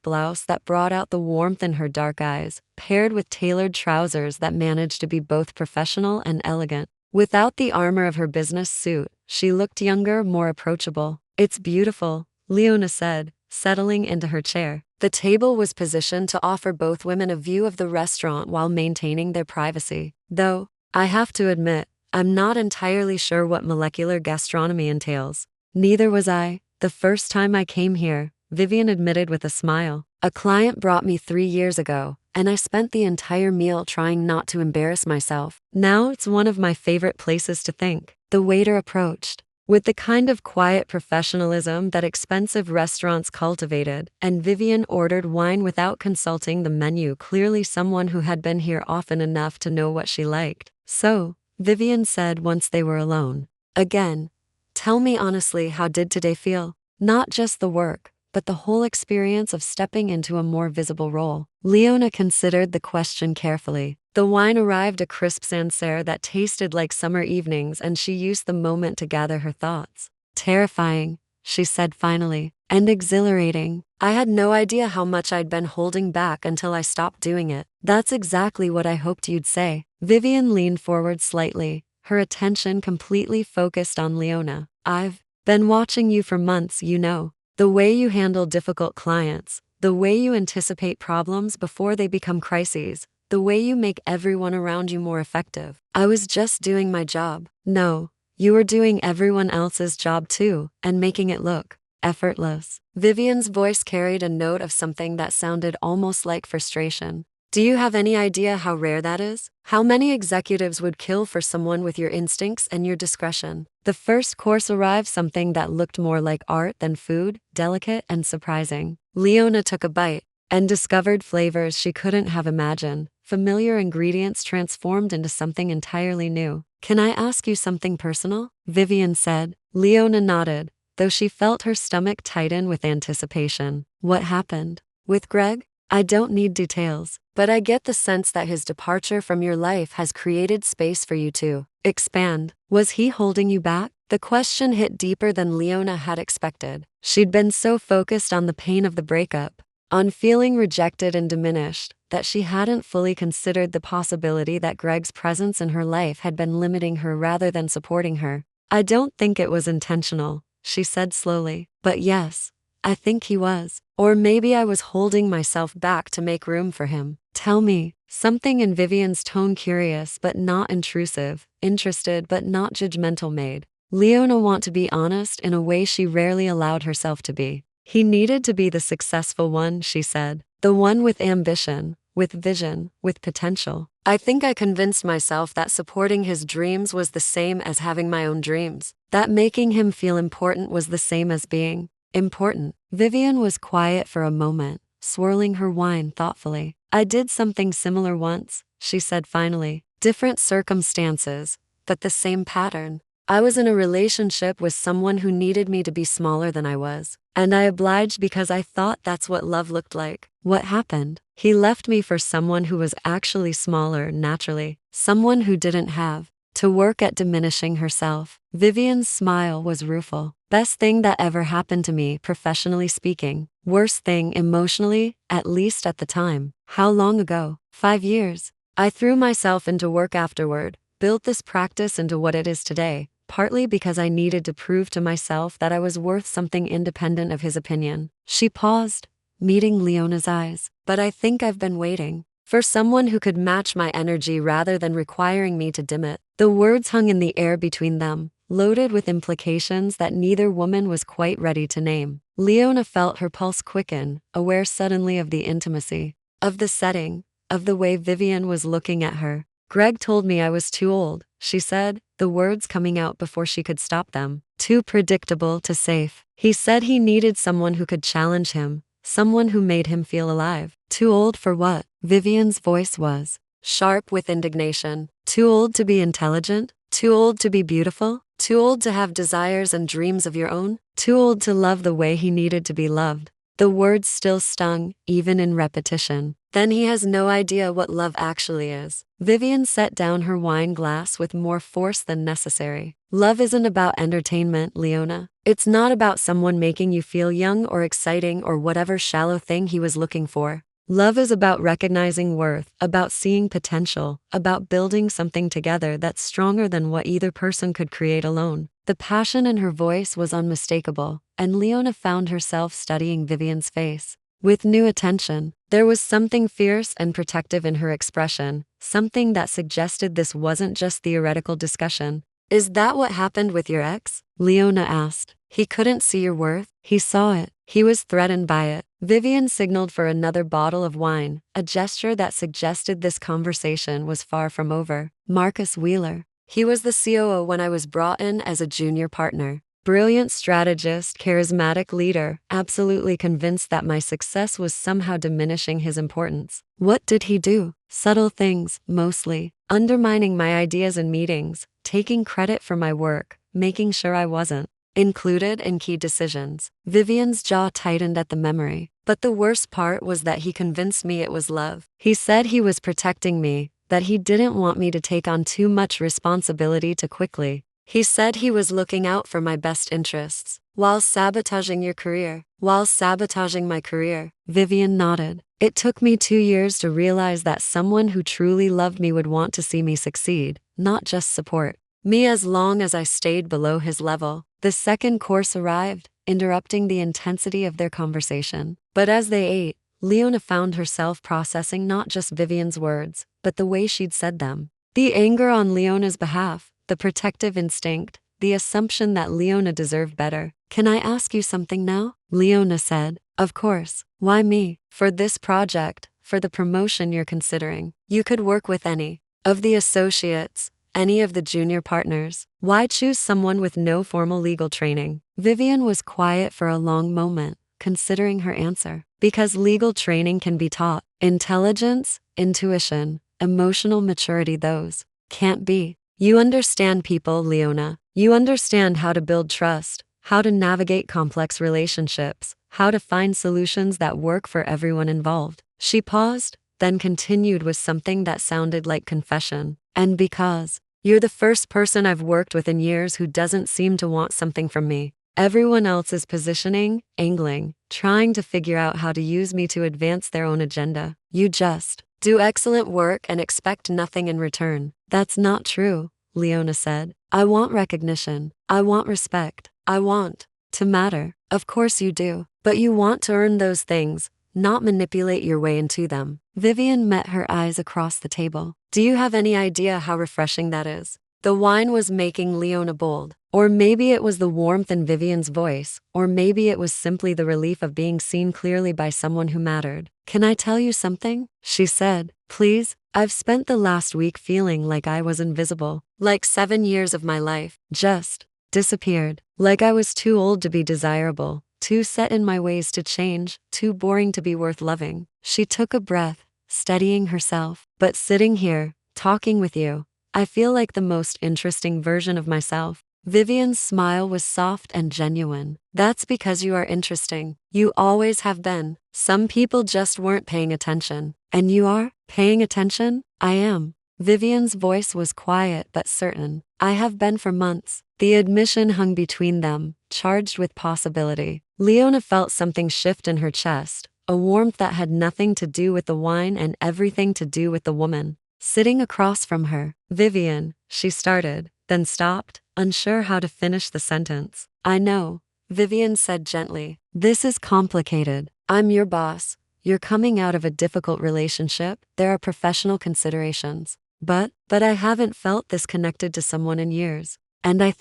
blouse that brought out the warmth in her dark eyes, paired with tailored trousers that managed to be both professional and elegant. Without the armor of her business suit, she looked younger, more approachable. "It's beautiful," Leona said, settling into her chair. The table was positioned to offer both women a view of the restaurant while maintaining their privacy. "Though, I have to admit, I'm not entirely sure what molecular gastronomy entails." "Neither was I, the first time I came here," Vivian admitted with a smile. "A client brought me 3 years ago, and I spent the entire meal trying not to embarrass myself. Now it's one of my favorite places to think." The waiter approached with the kind of quiet professionalism that expensive restaurants cultivated, and Vivian ordered wine without consulting the menu, clearly someone who had been here often enough to know what she liked. "So," Vivian said once they were alone, "again, tell me honestly, how did today feel? Not just the work, but the whole experience of stepping into a more visible role." Leona considered the question carefully. The wine arrived, a crisp Sancerre that tasted like summer evenings, and she used the moment to gather her thoughts. "Terrifying," she said finally, "and exhilarating. I had no idea how much I'd been holding back until I stopped doing it." "That's exactly what I hoped you'd say." Vivian leaned forward slightly, her attention completely focused on Leona. "I've been watching you for months, you know. The way you handle difficult clients, the way you anticipate problems before they become crises, the way you make everyone around you more effective. I was just doing my job." "No, you were doing everyone else's job too, and making it look effortless." Vivian's voice carried a note of something that sounded almost like frustration. "Do you have any idea how rare that is? How many executives would kill for someone with your instincts and your discretion?" The first course arrived, something that looked more like art than food, delicate and surprising. Leona took a bite and discovered flavors she couldn't have imagined, familiar ingredients transformed into something entirely new. "Can I ask you something personal?" Vivian said. Leona nodded, though she felt her stomach tighten with anticipation. "What happened with Greg? I don't need details, but I get the sense that his departure from your life has created space for you to expand. Was he holding you back?" The question hit deeper than Leona had expected. She'd been so focused on the pain of the breakup, on feeling rejected and diminished, that she hadn't fully considered the possibility that Greg's presence in her life had been limiting her rather than supporting her. "I don't think it was intentional," she said slowly. "But yes, I think he was. Or maybe I was holding myself back to make room for him." "Tell me." Something in Vivian's tone, curious but not intrusive, interested but not judgmental, made Leona want to be honest in a way she rarely allowed herself to be. "He needed to be the successful one," she said. "The one with ambition, with vision, with potential. I think I convinced myself that supporting his dreams was the same as having my own dreams. That making him feel important was the same as being important." Vivian was quiet for a moment, swirling her wine thoughtfully. "I did something similar once," she said finally. "Different circumstances, but the same pattern. I was in a relationship with someone who needed me to be smaller than I was, and I obliged because I thought that's what love looked like." "What happened?" "He left me for someone who was actually smaller naturally, someone who didn't have to work at diminishing herself. Vivian's smile was rueful. Best thing that ever happened to me, professionally speaking. Worst thing emotionally, at least at the time. How long ago? 5 years. I threw myself into work afterward, built this practice into what it is today, partly because I needed to prove to myself that I was worth something independent of his opinion. She paused, meeting Leona's eyes. But I think I've been waiting for someone who could match my energy rather than requiring me to dim it. The words hung in the air between them, loaded with implications that neither woman was quite ready to name. Leona felt her pulse quicken, aware suddenly of the intimacy, of the setting, of the way Vivian was looking at her. Greg told me I was too old, she said, the words coming out before she could stop them. Too predictable to safe. He said he needed someone who could challenge him, someone who made him feel alive. Too old for what? Vivian's voice was sharp with indignation. Too old to be intelligent? Too old to be beautiful? Too old to have desires and dreams of your own? Too old to love the way he needed to be loved? The words still stung, even in repetition. Then he has no idea what love actually is. Vivian set down her wine glass with more force than necessary. Love isn't about entertainment, Leona. It's not about someone making you feel young or exciting or whatever shallow thing he was looking for. Love is about recognizing worth, about seeing potential, about building something together that's stronger than what either person could create alone. The passion in her voice was unmistakable, and Leona found herself studying Vivian's face with new attention. There was something fierce and protective in her expression, something that suggested this wasn't just theoretical discussion. Is that what happened with your ex? Leona asked. He couldn't see your worth. He saw it. He was threatened by it. Vivian signaled for another bottle of wine, a gesture that suggested this conversation was far from over. Marcus Wheeler. He was the COO when I was brought in as a junior partner. Brilliant strategist, charismatic leader, absolutely convinced that my success was somehow diminishing his importance. What did he do? Subtle things, mostly. Undermining my ideas in meetings, taking credit for my work, making sure I wasn't included in key decisions. Vivian's jaw tightened at the memory. But the worst part was that he convinced me it was love. He said he was protecting me, that he didn't want me to take on too much responsibility too quickly. He said he was looking out for my best interests, while sabotaging your career, while sabotaging my career. Vivian nodded. It took me 2 years to realize that someone who truly loved me would want to see me succeed, not just support me as long as I stayed below his level. The second course arrived, interrupting the intensity of their conversation. But as they ate, Leona found herself processing not just Vivian's words, but the way she'd said them. The anger on Leona's behalf, the protective instinct, the assumption that Leona deserved better. Can I ask you something now? Leona said. Of course. Why me? For this project, for the promotion you're considering. You could work with any of the associates, any of the junior partners. Why choose someone with no formal legal training? Vivian was quiet for a long moment, considering her answer. Because legal training can be taught. Intelligence, intuition, emotional maturity, those can't be. You understand people, Leona. You understand how to build trust, how to navigate complex relationships, how to find solutions that work for everyone involved. She paused, then continued with something that sounded like confession. And because you're the first person I've worked with in years who doesn't seem to want something from me. Everyone else is positioning, angling, trying to figure out how to use me to advance their own agenda. You just do excellent work and expect nothing in return. That's not true, Leona said. I want recognition. I want respect. I want to matter. Of course you do. But you want to earn those things, not manipulate your way into them. Vivian met her eyes across the table. Do you have any idea how refreshing that is? The wine was making Leona bold. Or maybe it was the warmth in Vivian's voice, or maybe it was simply the relief of being seen clearly by someone who mattered. Can I tell you something? She said. Please. I've spent the last week feeling like I was invisible. Like 7 years of my life just disappeared. Like I was too old to be desirable, too set in my ways to change, too boring to be worth loving. She took a breath, steadying herself. But sitting here, talking with you, I feel like the most interesting version of myself. Vivian's smile was soft and genuine. That's because you are interesting. You always have been. Some people just weren't paying attention. And you are? Paying attention? I am. Vivian's voice was quiet but certain. I have been for months. The admission hung between them, charged with possibility. Leona felt something shift in her chest, a warmth that had nothing to do with the wine and everything to do with the woman sitting across from her. Vivian, she started, then stopped, unsure how to finish the sentence. I know, Vivian said gently. This is complicated. I'm your boss. You're coming out of a difficult relationship. There are professional considerations. But I haven't felt this connected to someone in years. And I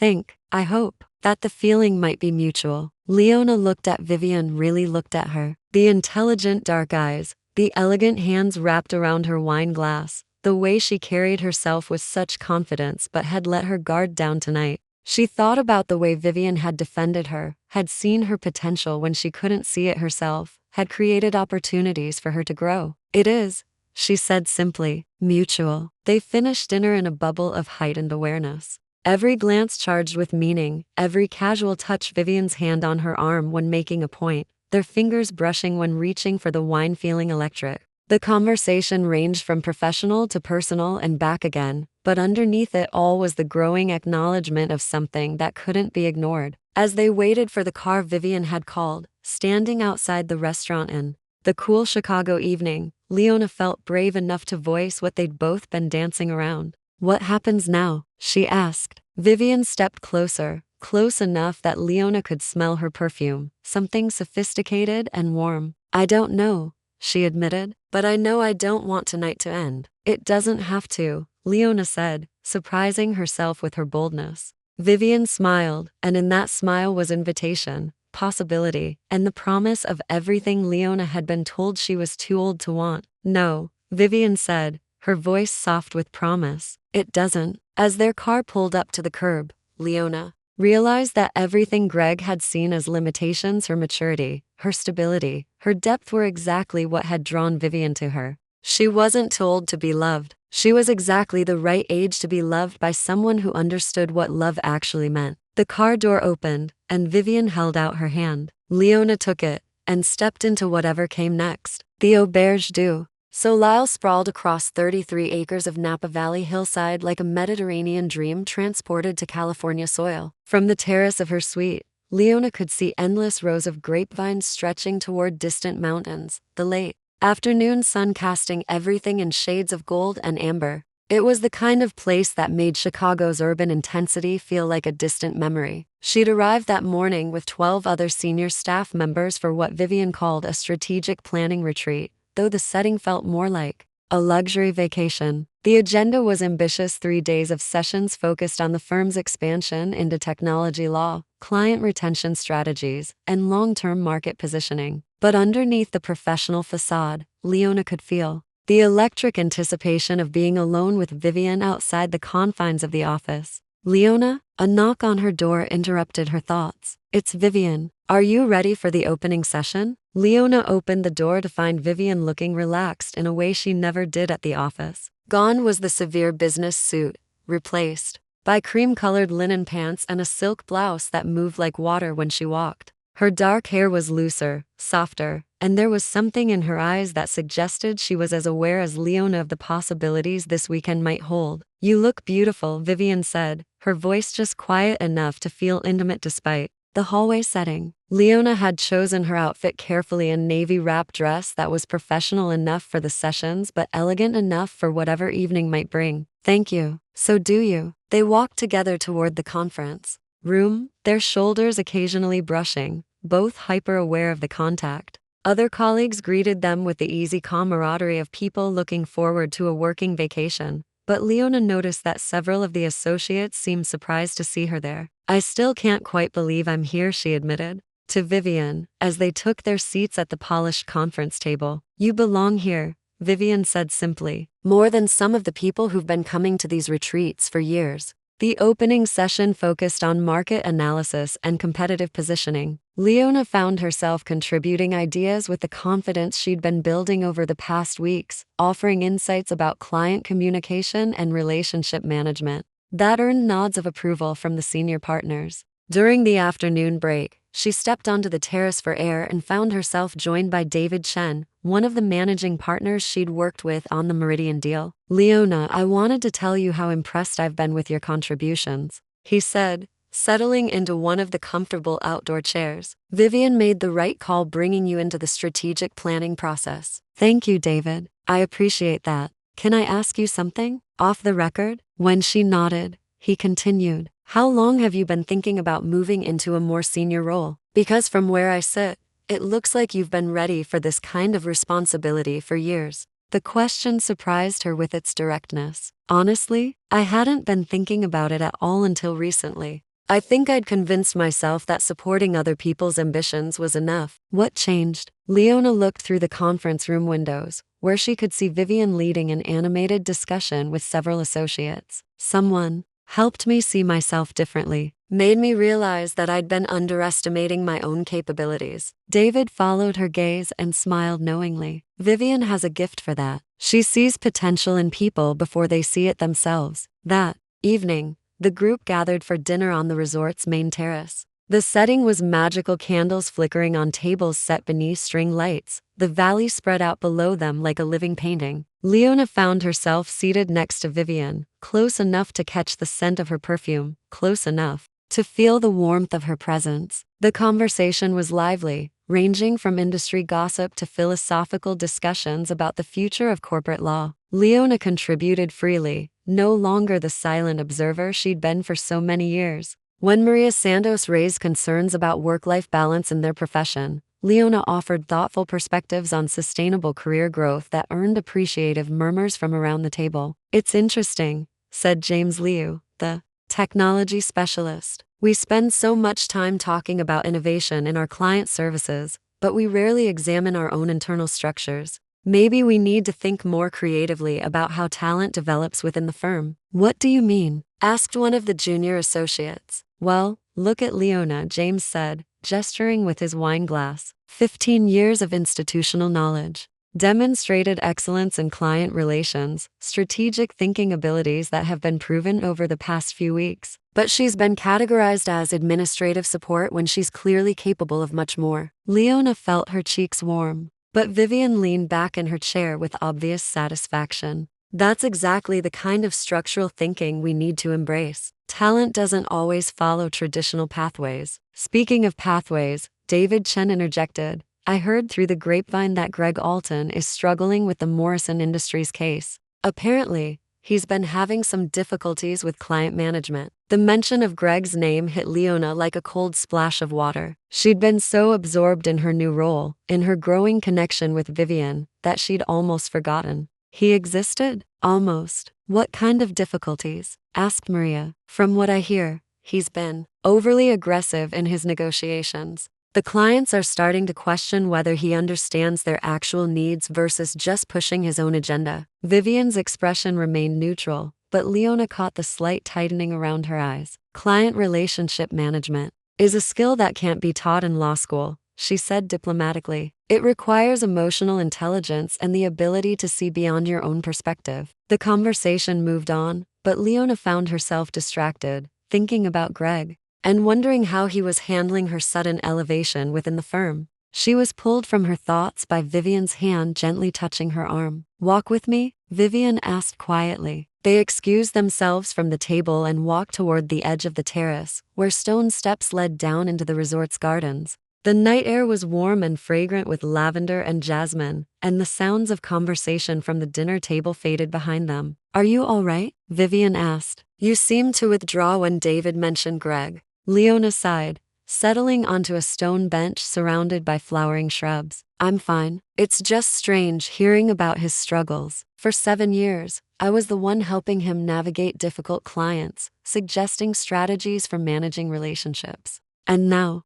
hope, that the feeling might be mutual. Leona looked at Vivian, really looked at her. The intelligent dark eyes, the elegant hands wrapped around her wine glass, the way she carried herself with such confidence but had let her guard down tonight. She thought about the way Vivian had defended her, had seen her potential when she couldn't see it herself, had created opportunities for her to grow. It is, she said simply, mutual. They finished dinner in a bubble of heightened awareness. Every glance charged with meaning, every casual touch, Vivian's hand on her arm when making a point, their fingers brushing when reaching for the wine, feeling electric. The conversation ranged from professional to personal and back again, but underneath it all was the growing acknowledgement of something that couldn't be ignored. As they waited for the car Vivian had called, standing outside the restaurant in the cool Chicago evening, Leona felt brave enough to voice what they'd both been dancing around. What happens now? She asked. Vivian stepped closer, close enough that Leona could smell her perfume, something sophisticated and warm. I don't know, she admitted, but I know I don't want tonight to end. It doesn't have to, Leona said, surprising herself with her boldness. Vivian smiled, and in that smile was invitation, possibility, and the promise of everything Leona had been told she was too old to want. No, Vivian said, her voice soft with promise. It doesn't. As their car pulled up to the curb, Leona realized that everything Greg had seen as limitations, her maturity, her stability, her depth, were exactly what had drawn Vivian to her. She wasn't too old to be loved. She was exactly the right age to be loved by someone who understood what love actually meant. The car door opened, and Vivian held out her hand. Leona took it, and stepped into whatever came next. The auberge du Soleil sprawled across 33 acres of Napa Valley hillside like a Mediterranean dream transported to California soil. From the terrace of her suite, Leona could see endless rows of grapevines stretching toward distant mountains, the late afternoon sun casting everything in shades of gold and amber. It was the kind of place that made Chicago's urban intensity feel like a distant memory. She'd arrived that morning with 12 other senior staff members for what Vivian called a strategic planning retreat, though the setting felt more like a luxury vacation. The agenda was ambitious: 3 days of sessions focused on the firm's expansion into technology law, client retention strategies, and long-term market positioning. But underneath the professional facade, Leona could feel the electric anticipation of being alone with Vivian outside the confines of the office. Leona, a knock on her door interrupted her thoughts. It's Vivian. Are you ready for the opening session? Leona opened the door to find Vivian looking relaxed in a way she never did at the office. Gone was the severe business suit, replaced by cream-colored linen pants and a silk blouse that moved like water when she walked. Her dark hair was looser, softer, and there was something in her eyes that suggested she was as aware as Leona of the possibilities this weekend might hold. You look beautiful, Vivian said, her voice just quiet enough to feel intimate despite the hallway setting. Leona had chosen her outfit carefully, a navy wrap dress that was professional enough for the sessions but elegant enough for whatever evening might bring. Thank you. So do you. They walked together toward the conference room, their shoulders occasionally brushing, both hyper-aware of the contact. Other colleagues greeted them with the easy camaraderie of people looking forward to a working vacation, but Leona noticed that several of the associates seemed surprised to see her there. I still can't quite believe I'm here, she admitted to Vivian, as they took their seats at the polished conference table. You belong here, Vivian said simply, more than some of the people who've been coming to these retreats for years. The opening session focused on market analysis and competitive positioning. Leona found herself contributing ideas with the confidence she'd been building over the past weeks, offering insights about client communication and relationship management that earned nods of approval from the senior partners. During the afternoon break, she stepped onto the terrace for air and found herself joined by David Chen, one of the managing partners she'd worked with on the Meridian deal. "Leona, I wanted to tell you how impressed I've been with your contributions," he said, settling into one of the comfortable outdoor chairs. "Vivian made the right call bringing you into the strategic planning process." "Thank you, David. I appreciate that. Can I ask you something? Off the record?" When she nodded, he continued, "How long have you been thinking about moving into a more senior role? Because from where I sit, it looks like you've been ready for this kind of responsibility for years." The question surprised her with its directness. "Honestly, I hadn't been thinking about it at all until recently. I think I'd convinced myself that supporting other people's ambitions was enough." "What changed?" Leona looked through the conference room windows, where she could see Vivian leading an animated discussion with several associates. "Someone helped me see myself differently, made me realize that I'd been underestimating my own capabilities." David followed her gaze and smiled knowingly. "Vivian has a gift for that. She sees potential in people before they see it themselves." That evening, the group gathered for dinner on the resort's main terrace. The setting was magical, candles flickering on tables set beneath string lights, the valley spread out below them like a living painting. Leona found herself seated next to Vivian, close enough to catch the scent of her perfume, close enough to feel the warmth of her presence. The conversation was lively, ranging from industry gossip to philosophical discussions about the future of corporate law. Leona contributed freely, no longer the silent observer she'd been for so many years. When Maria Santos raised concerns about work-life balance in their profession, Leona offered thoughtful perspectives on sustainable career growth that earned appreciative murmurs from around the table. "It's interesting," said James Liu, the technology specialist. "We spend so much time talking about innovation in our client services, but we rarely examine our own internal structures. Maybe we need to think more creatively about how talent develops within the firm." "What do you mean?" asked one of the junior associates. "Well, look at Leona," James said, gesturing with his wine glass. 15 years of institutional knowledge, demonstrated excellence in client relations, strategic thinking abilities that have been proven over the past few weeks. But she's been categorized as administrative support when she's clearly capable of much more." Leona felt her cheeks warm, but Vivian leaned back in her chair with obvious satisfaction. "That's exactly the kind of structural thinking we need to embrace. Talent doesn't always follow traditional pathways." Speaking of pathways, David Chen interjected, "I heard through the grapevine that Greg Alton is struggling with the Morrison Industries case. Apparently, he's been having some difficulties with client management." The mention of Greg's name hit Leona like a cold splash of water. She'd been so absorbed in her new role, in her growing connection with Vivian, that she'd almost forgotten he existed. "Almost. What kind of difficulties?" asked Maria. "From what I hear, he's been overly aggressive in his negotiations. The clients are starting to question whether he understands their actual needs versus just pushing his own agenda." Vivian's expression remained neutral, but Leona caught the slight tightening around her eyes. "Client relationship management is a skill that can't be taught in law school," she said diplomatically. "It requires emotional intelligence and the ability to see beyond your own perspective." The conversation moved on, but Leona found herself distracted, thinking about Greg, and wondering how he was handling her sudden elevation within the firm. She was pulled from her thoughts by Vivian's hand gently touching her arm. "Walk with me?" Vivian asked quietly. They excused themselves from the table and walked toward the edge of the terrace, where stone steps led down into the resort's gardens. The night air was warm and fragrant with lavender and jasmine, and the sounds of conversation from the dinner table faded behind them. "Are you all right?" Vivian asked. "You seemed to withdraw when David mentioned Greg." Leona sighed, settling onto a stone bench surrounded by flowering shrubs. "I'm fine. It's just strange hearing about his struggles. For 7 years, I was the one helping him navigate difficult clients, suggesting strategies for managing relationships. And now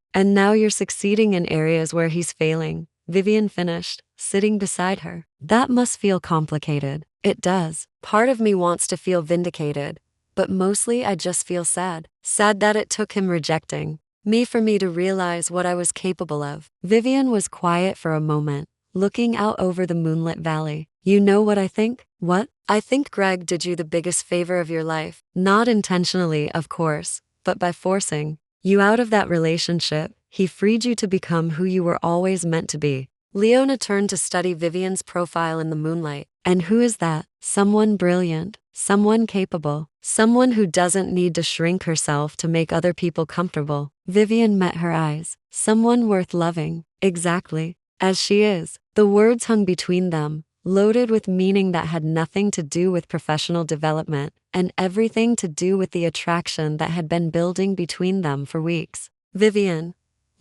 you're succeeding in areas where he's failing," Vivian finished, sitting beside her. "That must feel complicated." "It does. Part of me wants to feel vindicated, but mostly I just feel sad. Sad that it took him rejecting me for me to realize what I was capable of." Vivian was quiet for a moment, looking out over the moonlit valley. "You know what I think?" "What?" "I think Greg did you the biggest favor of your life. Not intentionally, of course, but by forcing you out of that relationship, He freed you to become who you were always meant to be. Leona turned to study Vivian's profile in the moonlight. And who is that? Someone brilliant, someone capable, someone who doesn't need to shrink herself to make other people comfortable. Vivian met her eyes. Someone worth loving, exactly as she is. The words hung between them, loaded with meaning that had nothing to do with professional development and everything to do with the attraction that had been building between them for weeks. Vivian,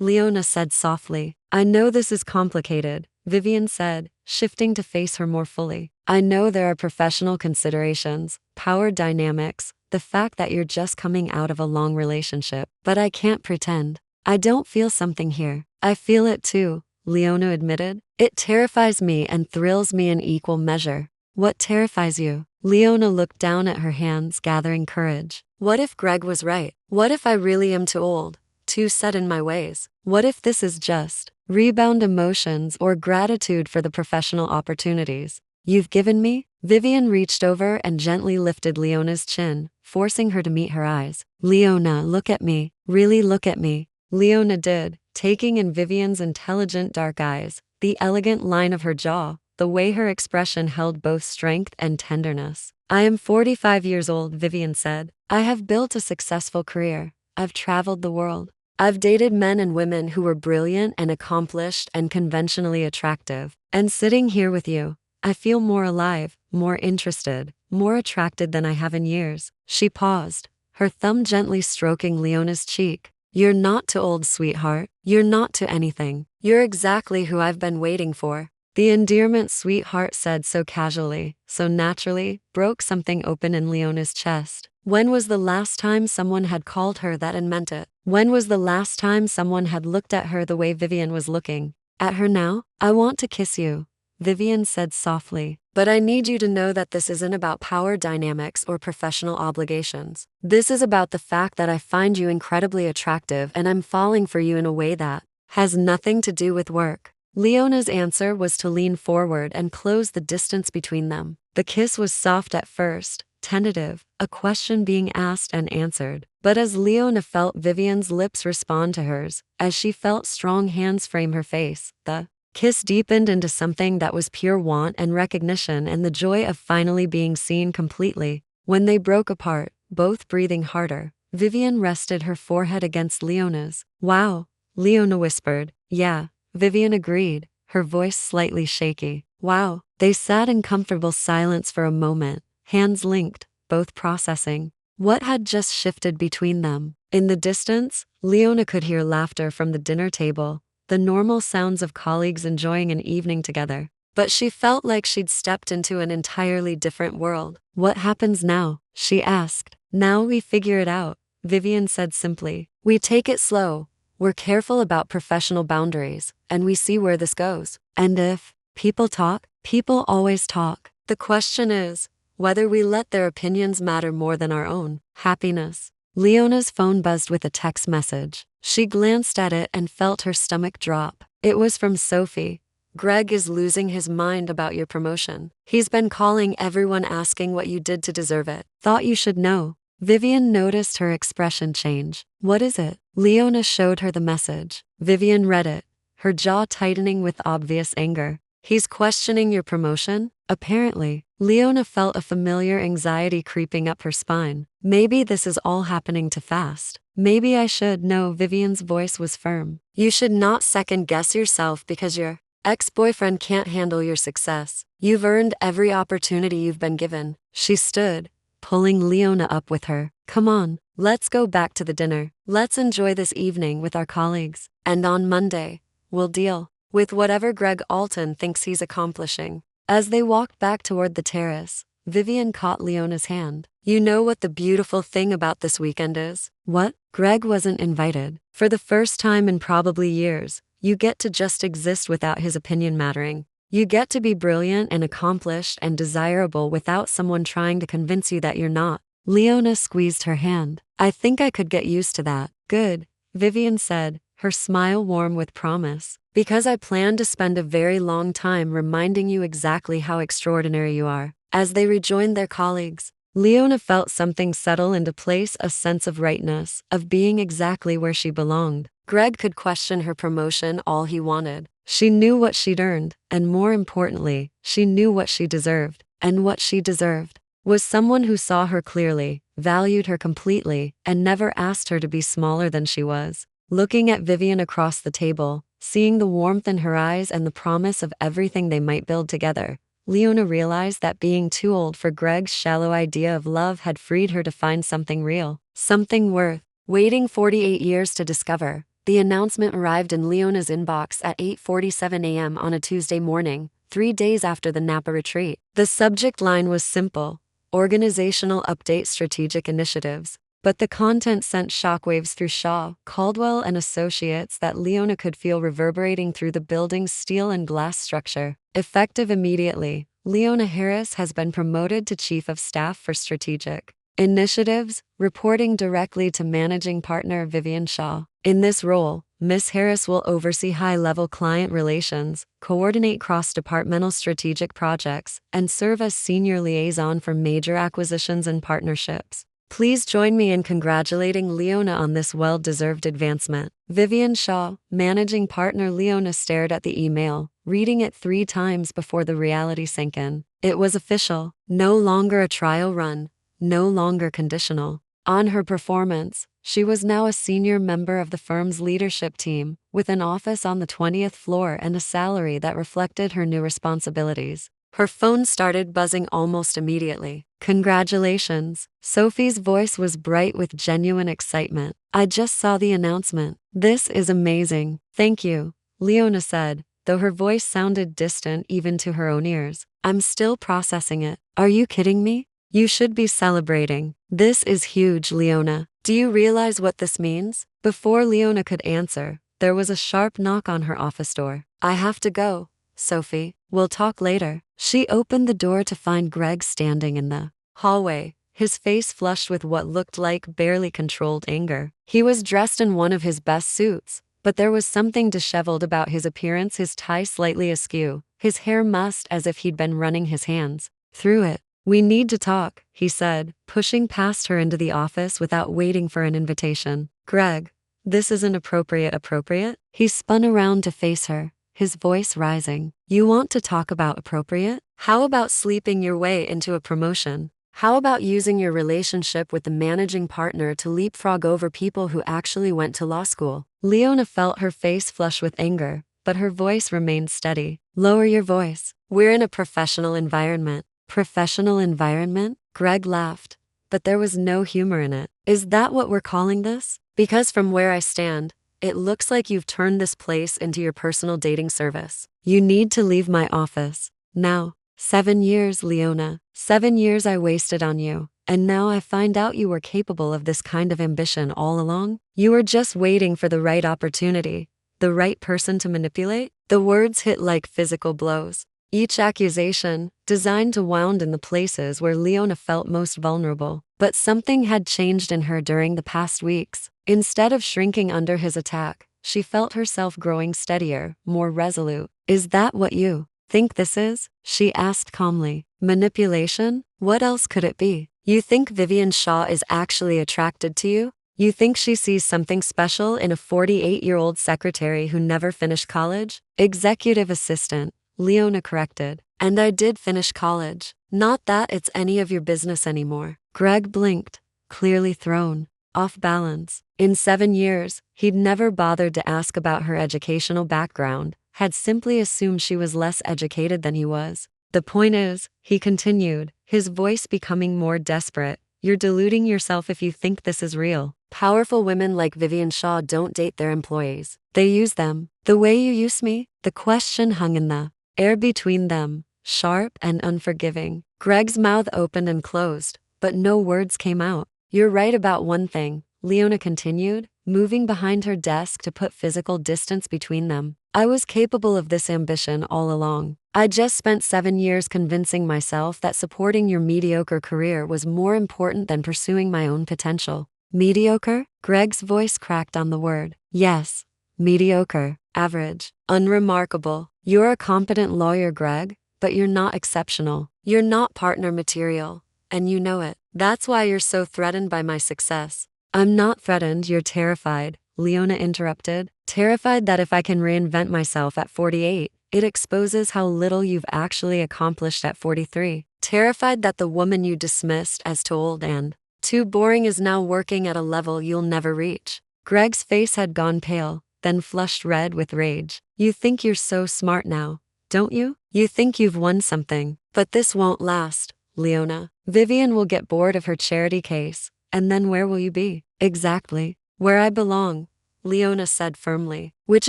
Leona said softly. I know this is complicated, Vivian said, shifting to face her more fully. I know there are professional considerations, power dynamics, the fact that you're just coming out of a long relationship, but I can't pretend. I don't feel something here. I feel it too, Leona admitted. It terrifies me and thrills me in equal measure. What terrifies you? Leona looked down at her hands, gathering courage. What if Greg was right? What if I really am too old, too set in my ways? What if this is just rebound emotions or gratitude for the professional opportunities you've given me? Vivian reached over and gently lifted Leona's chin, forcing her to meet her eyes. Leona, look at me. Really look at me. Leona did, taking in Vivian's intelligent dark eyes, the elegant line of her jaw, the way her expression held both strength and tenderness. I am 45 years old, Vivian said. I have built a successful career. I've traveled the world. I've dated men and women who were brilliant and accomplished and conventionally attractive. And sitting here with you, I feel more alive, more interested, more attracted than I have in years. She paused, her thumb gently stroking Leona's cheek. You're not too old, sweetheart. You're not to anything. You're exactly who I've been waiting for. The endearment sweetheart said so casually, so naturally, broke something open in Leona's chest. When was the last time someone had called her that and meant it? When was the last time someone had looked at her the way Vivian was looking at her now? I want to kiss you, Vivian said softly. But I need you to know that this isn't about power dynamics or professional obligations. This is about the fact that I find you incredibly attractive and I'm falling for you in a way that has nothing to do with work. Leona's answer was to lean forward and close the distance between them. The kiss was soft at first, tentative, a question being asked and answered. But as Leona felt Vivian's lips respond to hers, as she felt strong hands frame her face, the kiss deepened into something that was pure want and recognition and the joy of finally being seen completely. When they broke apart, both breathing harder, Vivian rested her forehead against Leona's. Wow, Leona whispered. Yeah, Vivian agreed, her voice slightly shaky. Wow. They sat in comfortable silence for a moment, hands linked, both processing what had just shifted between them. In the distance, Leona could hear laughter from the dinner table, the normal sounds of colleagues enjoying an evening together. But she felt like she'd stepped into an entirely different world. What happens now? She asked. Now we figure it out, Vivian said simply. We take it slow. We're careful about professional boundaries, and we see where this goes. And if people talk, people always talk. The question is whether we let their opinions matter more than our own happiness. Leona's phone buzzed with a text message. She glanced at it and felt her stomach drop. It was from Sophie. Greg is losing his mind about your promotion. He's been calling everyone asking what you did to deserve it. Thought you should know. Vivian noticed her expression change. What is it? Leona showed her the message. Vivian read it, her jaw tightening with obvious anger. He's questioning your promotion? Apparently, Leona felt a familiar anxiety creeping up her spine. Maybe this is all happening too fast. Maybe I should. No, Vivian's voice was firm. You should not second-guess yourself because your ex-boyfriend can't handle your success. You've earned every opportunity you've been given. She stood, pulling Leona up with her. Come on, let's go back to the dinner. Let's enjoy this evening with our colleagues. And on Monday, we'll deal with whatever Greg Alton thinks he's accomplishing. As they walked back toward the terrace, Vivian caught Leona's hand. You know what the beautiful thing about this weekend is? What? Greg wasn't invited. For the first time in probably years, you get to just exist without his opinion mattering. You get to be brilliant and accomplished and desirable without someone trying to convince you that you're not. Leona squeezed her hand. I think I could get used to that. Good, Vivian said, her smile warm with promise. Because I plan to spend a very long time reminding you exactly how extraordinary you are. As they rejoined their colleagues, Leona felt something settle into place, a sense of rightness, of being exactly where she belonged. Greg could question her promotion all he wanted. She knew what she'd earned, and more importantly, she knew what she deserved. And what she deserved was someone who saw her clearly, valued her completely, and never asked her to be smaller than she was. Looking at Vivian across the table, seeing the warmth in her eyes and the promise of everything they might build together, Leona realized that being too old for Greg's shallow idea of love had freed her to find something real, something worth waiting 48 years to discover. The announcement arrived in Leona's inbox at 8:47 a.m. on a Tuesday morning, 3 days after the Napa retreat. The subject line was simple: Organizational Update Strategic Initiatives. But the content sent shockwaves through Shaw, Caldwell and Associates that Leona could feel reverberating through the building's steel and glass structure. Effective immediately, Leona Harris has been promoted to Chief of Staff for Strategic Initiatives, reporting directly to Managing Partner Vivian Shaw. In this role, Ms. Harris will oversee high-level client relations, coordinate cross-departmental strategic projects, and serve as senior liaison for major acquisitions and partnerships. Please join me in congratulating Leona on this well-deserved advancement. Vivian Shaw, managing partner. Leona stared at the email, reading it 3 times before the reality sank in. It was official, no longer a trial run, no longer conditional on her performance. She was now a senior member of the firm's leadership team, with an office on the 20th floor and a salary that reflected her new responsibilities. Her phone started buzzing almost immediately. Congratulations. Sophie's voice was bright with genuine excitement. I just saw the announcement. This is amazing. Thank you, Leona said, though her voice sounded distant even to her own ears. I'm still processing it. Are you kidding me? You should be celebrating. This is huge, Leona. Do you realize what this means? Before Leona could answer, there was a sharp knock on her office door. I have to go, Sophie. We'll talk later. She opened the door to find Greg standing in the hallway, his face flushed with what looked like barely controlled anger. He was dressed in one of his best suits, but there was something disheveled about his appearance, his tie slightly askew, his hair mussed as if he'd been running his hands through it. We need to talk, he said, pushing past her into the office without waiting for an invitation. Greg, this isn't appropriate? He spun around to face her, his voice rising. You want to talk about appropriate? How about sleeping your way into a promotion? How about using your relationship with the managing partner to leapfrog over people who actually went to law school? Leona felt her face flush with anger, but her voice remained steady. Lower your voice. We're in a professional environment. Professional environment? Greg laughed, but there was no humor in it. Is that what we're calling this? Because from where I stand, it looks like you've turned this place into your personal dating service. You need to leave my office. Now. 7 years, Leona. 7 years I wasted on you. And now I find out you were capable of this kind of ambition all along? You were just waiting for the right opportunity, the right person to manipulate? The words hit like physical blows. Each accusation, designed to wound in the places where Leona felt most vulnerable. But something had changed in her during the past weeks. Instead of shrinking under his attack, she felt herself growing steadier, more resolute. Is that what you think this is? She asked calmly. Manipulation? What else could it be? You think Vivian Shaw is actually attracted to you? You think she sees something special in a 48-year-old secretary who never finished college? Executive assistant, Leona corrected. And I did finish college. Not that it's any of your business anymore. Greg blinked, clearly thrown off balance. In 7 years, he'd never bothered to ask about her educational background, had simply assumed she was less educated than he was. The point is, he continued, his voice becoming more desperate, you're deluding yourself if you think this is real. Powerful women like Vivian Shaw don't date their employees. They use them. The way you use me? The question hung in the air between them, sharp and unforgiving. Greg's mouth opened and closed, but no words came out. You're right about one thing, Leona continued, moving behind her desk to put physical distance between them. I was capable of this ambition all along. I just spent 7 years convincing myself that supporting your mediocre career was more important than pursuing my own potential. Mediocre? Greg's voice cracked on the word. Yes, mediocre, average, unremarkable. You're a competent lawyer, Greg, but you're not exceptional. You're not partner material, and you know it. That's why you're so threatened by my success. I'm not threatened, you're terrified, Leona interrupted, terrified that if I can reinvent myself at 48, it exposes how little you've actually accomplished at 43. Terrified that the woman you dismissed as too old and too boring is now working at a level you'll never reach. Greg's face had gone pale, then flushed red with rage. You think you're so smart now, don't you? You think you've won something. But this won't last, Leona. Vivian will get bored of her charity case, and then where will you be? Exactly. Where I belong, Leona said firmly, which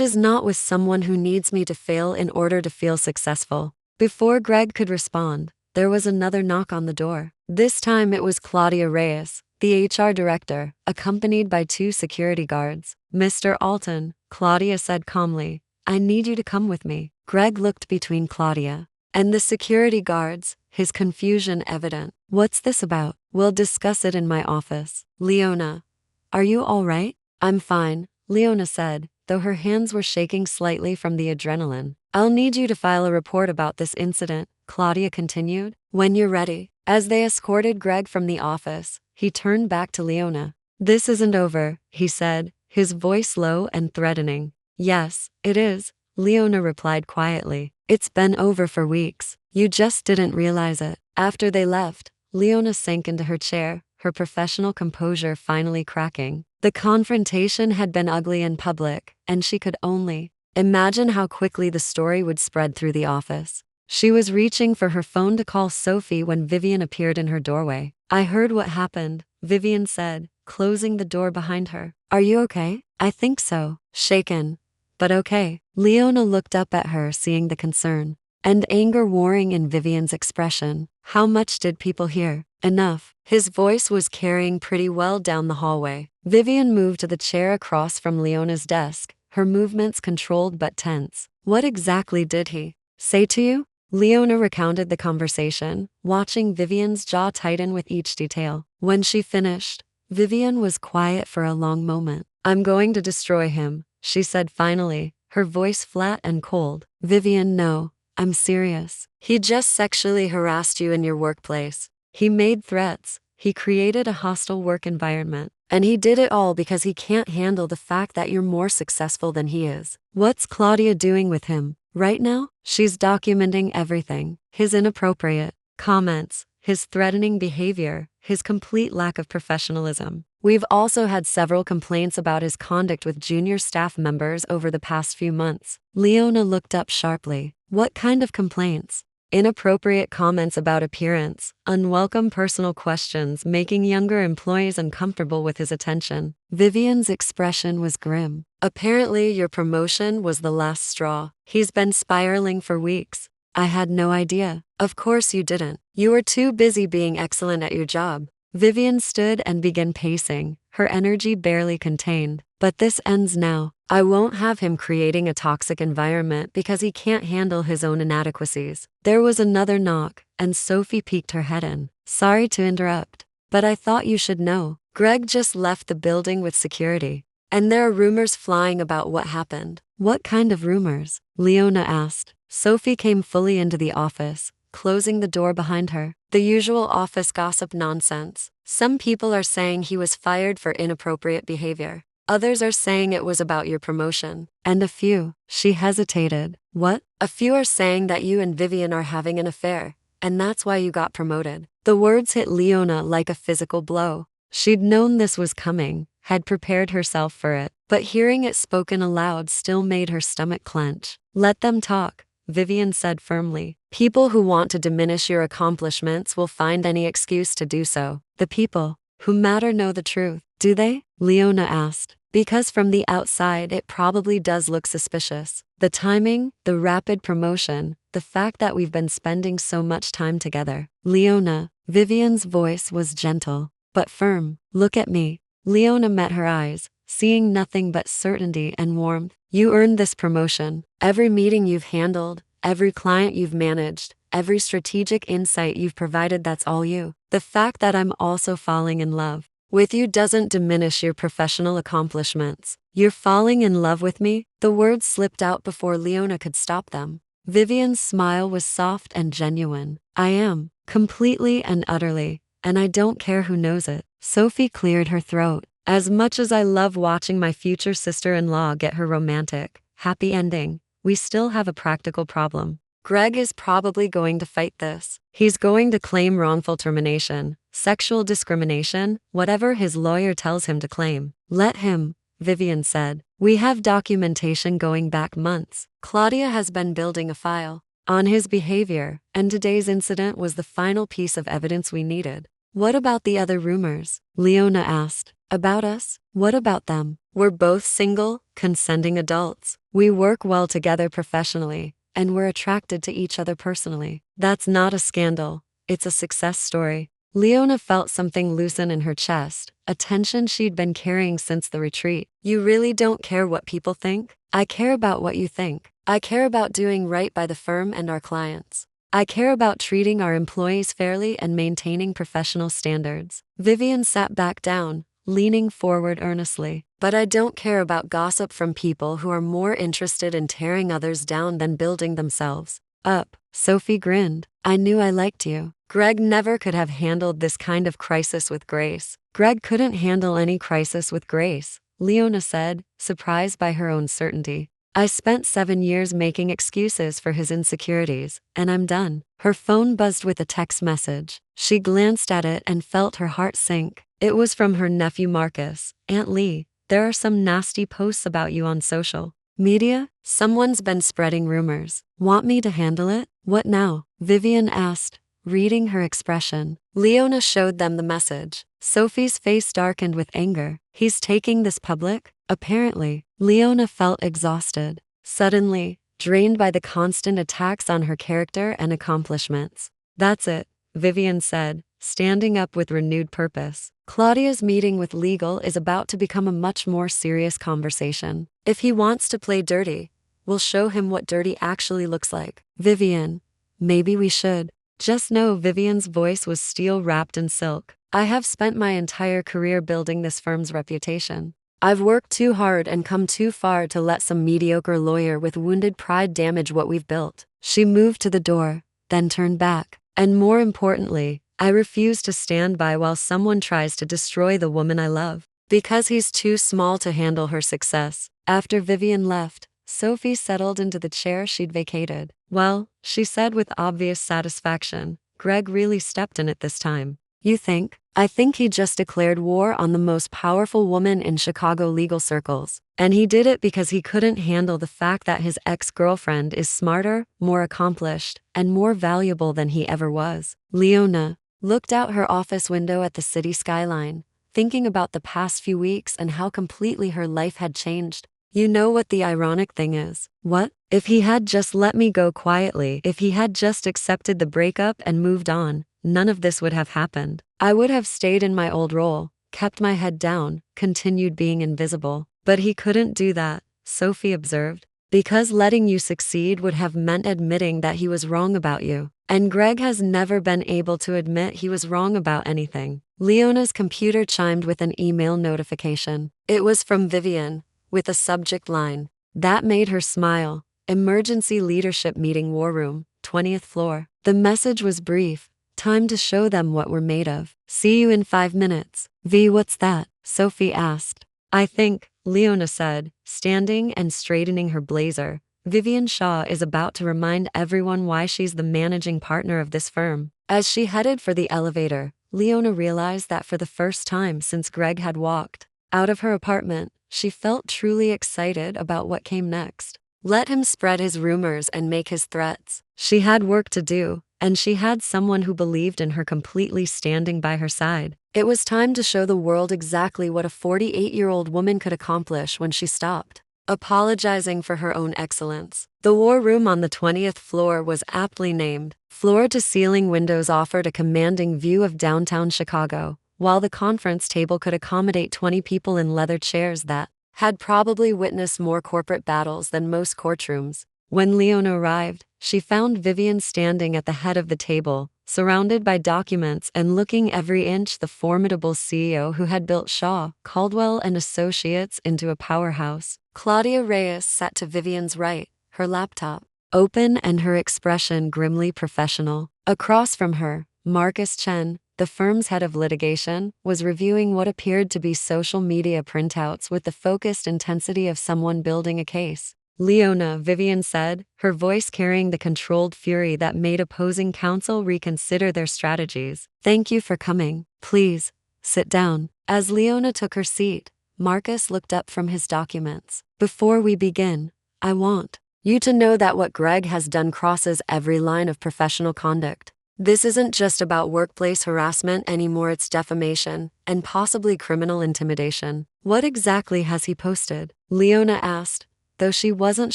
is not with someone who needs me to fail in order to feel successful. Before Greg could respond, there was another knock on the door. This time it was Claudia Reyes, the HR director, accompanied by 2 security guards. Mr. Alton, Claudia said calmly, I need you to come with me. Greg looked between Claudia and the security guards, his confusion evident. What's this about? We'll discuss it in my office. Leona, are you all right? I'm fine, Leona said, though her hands were shaking slightly from the adrenaline. I'll need you to file a report about this incident, Claudia continued, when you're ready. As they escorted Greg from the office, he turned back to Leona. This isn't over, he said, his voice low and threatening. Yes, it is, Leona replied quietly. It's been over for weeks. You just didn't realize it. After they left, Leona sank into her chair, her professional composure finally cracking. The confrontation had been ugly in public, and she could only imagine how quickly the story would spread through the office. She was reaching for her phone to call Sophie when Vivian appeared in her doorway. I heard what happened, Vivian said, closing the door behind her. Are you okay? I think so. Shaken, but okay. Leona looked up at her, seeing the concern and anger warring in Vivian's expression. How much did people hear? Enough. His voice was carrying pretty well down the hallway. Vivian moved to the chair across from Leona's desk, her movements controlled but tense. What exactly did he say to you? Leona recounted the conversation, watching Vivian's jaw tighten with each detail. When she finished, Vivian was quiet for a long moment. I'm going to destroy him, she said finally, her voice flat and cold. Vivian, no, I'm serious. He just sexually harassed you in your workplace. He made threats. He created a hostile work environment. And he did it all because he can't handle the fact that you're more successful than he is. What's Claudia doing with him? Right now, she's documenting everything. His inappropriate comments, his threatening behavior, his complete lack of professionalism. We've also had several complaints about his conduct with junior staff members over the past few months. Leona looked up sharply. What kind of complaints? Inappropriate comments about appearance, unwelcome personal questions, making younger employees uncomfortable with his attention. Vivian's expression was grim. Apparently, your promotion was the last straw. He's been spiraling for weeks. I had no idea. Of course you didn't. You were too busy being excellent at your job. Vivian stood and began pacing, her energy barely contained. But this ends now. I won't have him creating a toxic environment because he can't handle his own inadequacies. There was another knock, and Sophie peeked her head in. Sorry to interrupt, but I thought you should know. Greg just left the building with security, and there are rumors flying about what happened. What kind of rumors? Leona asked. Sophie came fully into the office, closing the door behind her. The usual office gossip nonsense. Some people are saying he was fired for inappropriate behavior. Others are saying it was about your promotion. And a few, she hesitated. What? A few are saying that you and Vivian are having an affair, and that's why you got promoted. The words hit Leona like a physical blow. She'd known this was coming, had prepared herself for it, but hearing it spoken aloud still made her stomach clench. Let them talk, Vivian said firmly. People who want to diminish your accomplishments will find any excuse to do so. The people who matter know the truth. Do they? Leona asked. Because from the outside it probably does look suspicious. The timing, the rapid promotion, the fact that we've been spending so much time together. Leona, Vivian's voice was gentle, but firm. Look at me. Leona met her eyes, seeing nothing but certainty and warmth. You earned this promotion. Every meeting you've handled, every client you've managed, every strategic insight you've provided, that's all you. The fact that I'm also falling in love with you doesn't diminish your professional accomplishments. You're falling in love with me? The words slipped out before Leona could stop them. Vivian's smile was soft and genuine. I am, completely and utterly, and I don't care who knows it. Sophie cleared her throat. As much as I love watching my future sister-in-law get her romantic, happy ending, we still have a practical problem. Greg is probably going to fight this. He's going to claim wrongful termination, sexual discrimination, whatever his lawyer tells him to claim. Let him, Vivian said. We have documentation going back months. Claudia has been building a file on his behavior, and today's incident was the final piece of evidence we needed. What about the other rumors? Leona asked. About us? What about them? We're both single, consenting adults. We work well together professionally, and we're attracted to each other personally. That's not a scandal. It's a success story. Leona felt something loosen in her chest, a tension she'd been carrying since the retreat. You really don't care what people think? I care about what you think. I care about doing right by the firm and our clients. I care about treating our employees fairly and maintaining professional standards. Vivian sat back down, leaning forward earnestly. But I don't care about gossip from people who are more interested in tearing others down than building themselves up. Sophie grinned. I knew I liked you. Greg never could have handled this kind of crisis with grace. Greg couldn't handle any crisis with grace, Leona said, surprised by her own certainty. I spent 7 years making excuses for his insecurities, and I'm done. Her phone buzzed with a text message. She glanced at it and felt her heart sink. It was from her nephew Marcus. Aunt Lee, there are some nasty posts about you on social media. Someone's been spreading rumors. Want me to handle it? What now? Vivian asked, reading her expression. Leona showed them the message. Sophie's face darkened with anger. He's taking this public? Apparently. Leona felt exhausted, suddenly, drained by the constant attacks on her character and accomplishments. That's it, Vivian said, standing up with renewed purpose. Claudia's meeting with legal is about to become a much more serious conversation. If he wants to play dirty, we'll show him what dirty actually looks like. Vivian, maybe we should. Just know Vivian's voice was steel wrapped in silk. I have spent my entire career building this firm's reputation. I've worked too hard and come too far to let some mediocre lawyer with wounded pride damage what we've built. She moved to the door, then turned back. And more importantly, I refuse to stand by while someone tries to destroy the woman I love. Because he's too small to handle her success. After Vivian left, Sophie settled into the chair she'd vacated. Well, she said with obvious satisfaction, Greg really stepped in it this time. You think? I think he just declared war on the most powerful woman in Chicago legal circles. And he did it because he couldn't handle the fact that his ex-girlfriend is smarter, more accomplished, and more valuable than he ever was. Leona looked out her office window at the city skyline, thinking about the past few weeks and how completely her life had changed. You know what the ironic thing is? What? If he had just let me go quietly, if he had just accepted the breakup and moved on, none of this would have happened. I would have stayed in my old role, kept my head down, continued being invisible. But he couldn't do that, Sophie observed, because letting you succeed would have meant admitting that he was wrong about you. And Greg has never been able to admit he was wrong about anything. Leona's computer chimed with an email notification. It was from Vivian, with a subject line. That made her smile. Emergency leadership meeting war room, 20th floor. The message was brief. Time to show them what we're made of. See you in 5 minutes. V, what's that? Sophie asked. I think, Leona said, standing and straightening her blazer. Vivian Shaw is about to remind everyone why she's the managing partner of this firm. As she headed for the elevator, Leona realized that for the first time since Greg had walked out of her apartment, she felt truly excited about what came next. Let him spread his rumors and make his threats. She had work to do, and she had someone who believed in her completely standing by her side. It was time to show the world exactly what a 48-year-old woman could accomplish when she stopped apologizing for her own excellence. The war room on the 20th floor was aptly named. Floor-to-ceiling windows offered a commanding view of downtown Chicago, while the conference table could accommodate 20 people in leather chairs that had probably witnessed more corporate battles than most courtrooms. When Leona arrived, she found Vivian standing at the head of the table, surrounded by documents and looking every inch the formidable CEO who had built Shaw, Caldwell and Associates into a powerhouse. Claudia Reyes sat to Vivian's right, her laptop open and her expression grimly professional. Across from her, Marcus Chen, the firm's head of litigation, was reviewing what appeared to be social media printouts with the focused intensity of someone building a case. Leona, Vivian said, her voice carrying the controlled fury that made opposing counsel reconsider their strategies. Thank you for coming. Please, sit down. As Leona took her seat, Marcus looked up from his documents. Before we begin, I want you to know that what Greg has done crosses every line of professional conduct. This isn't just about workplace harassment anymore, it's defamation, and possibly criminal intimidation. What exactly has he posted? Leona asked, though she wasn't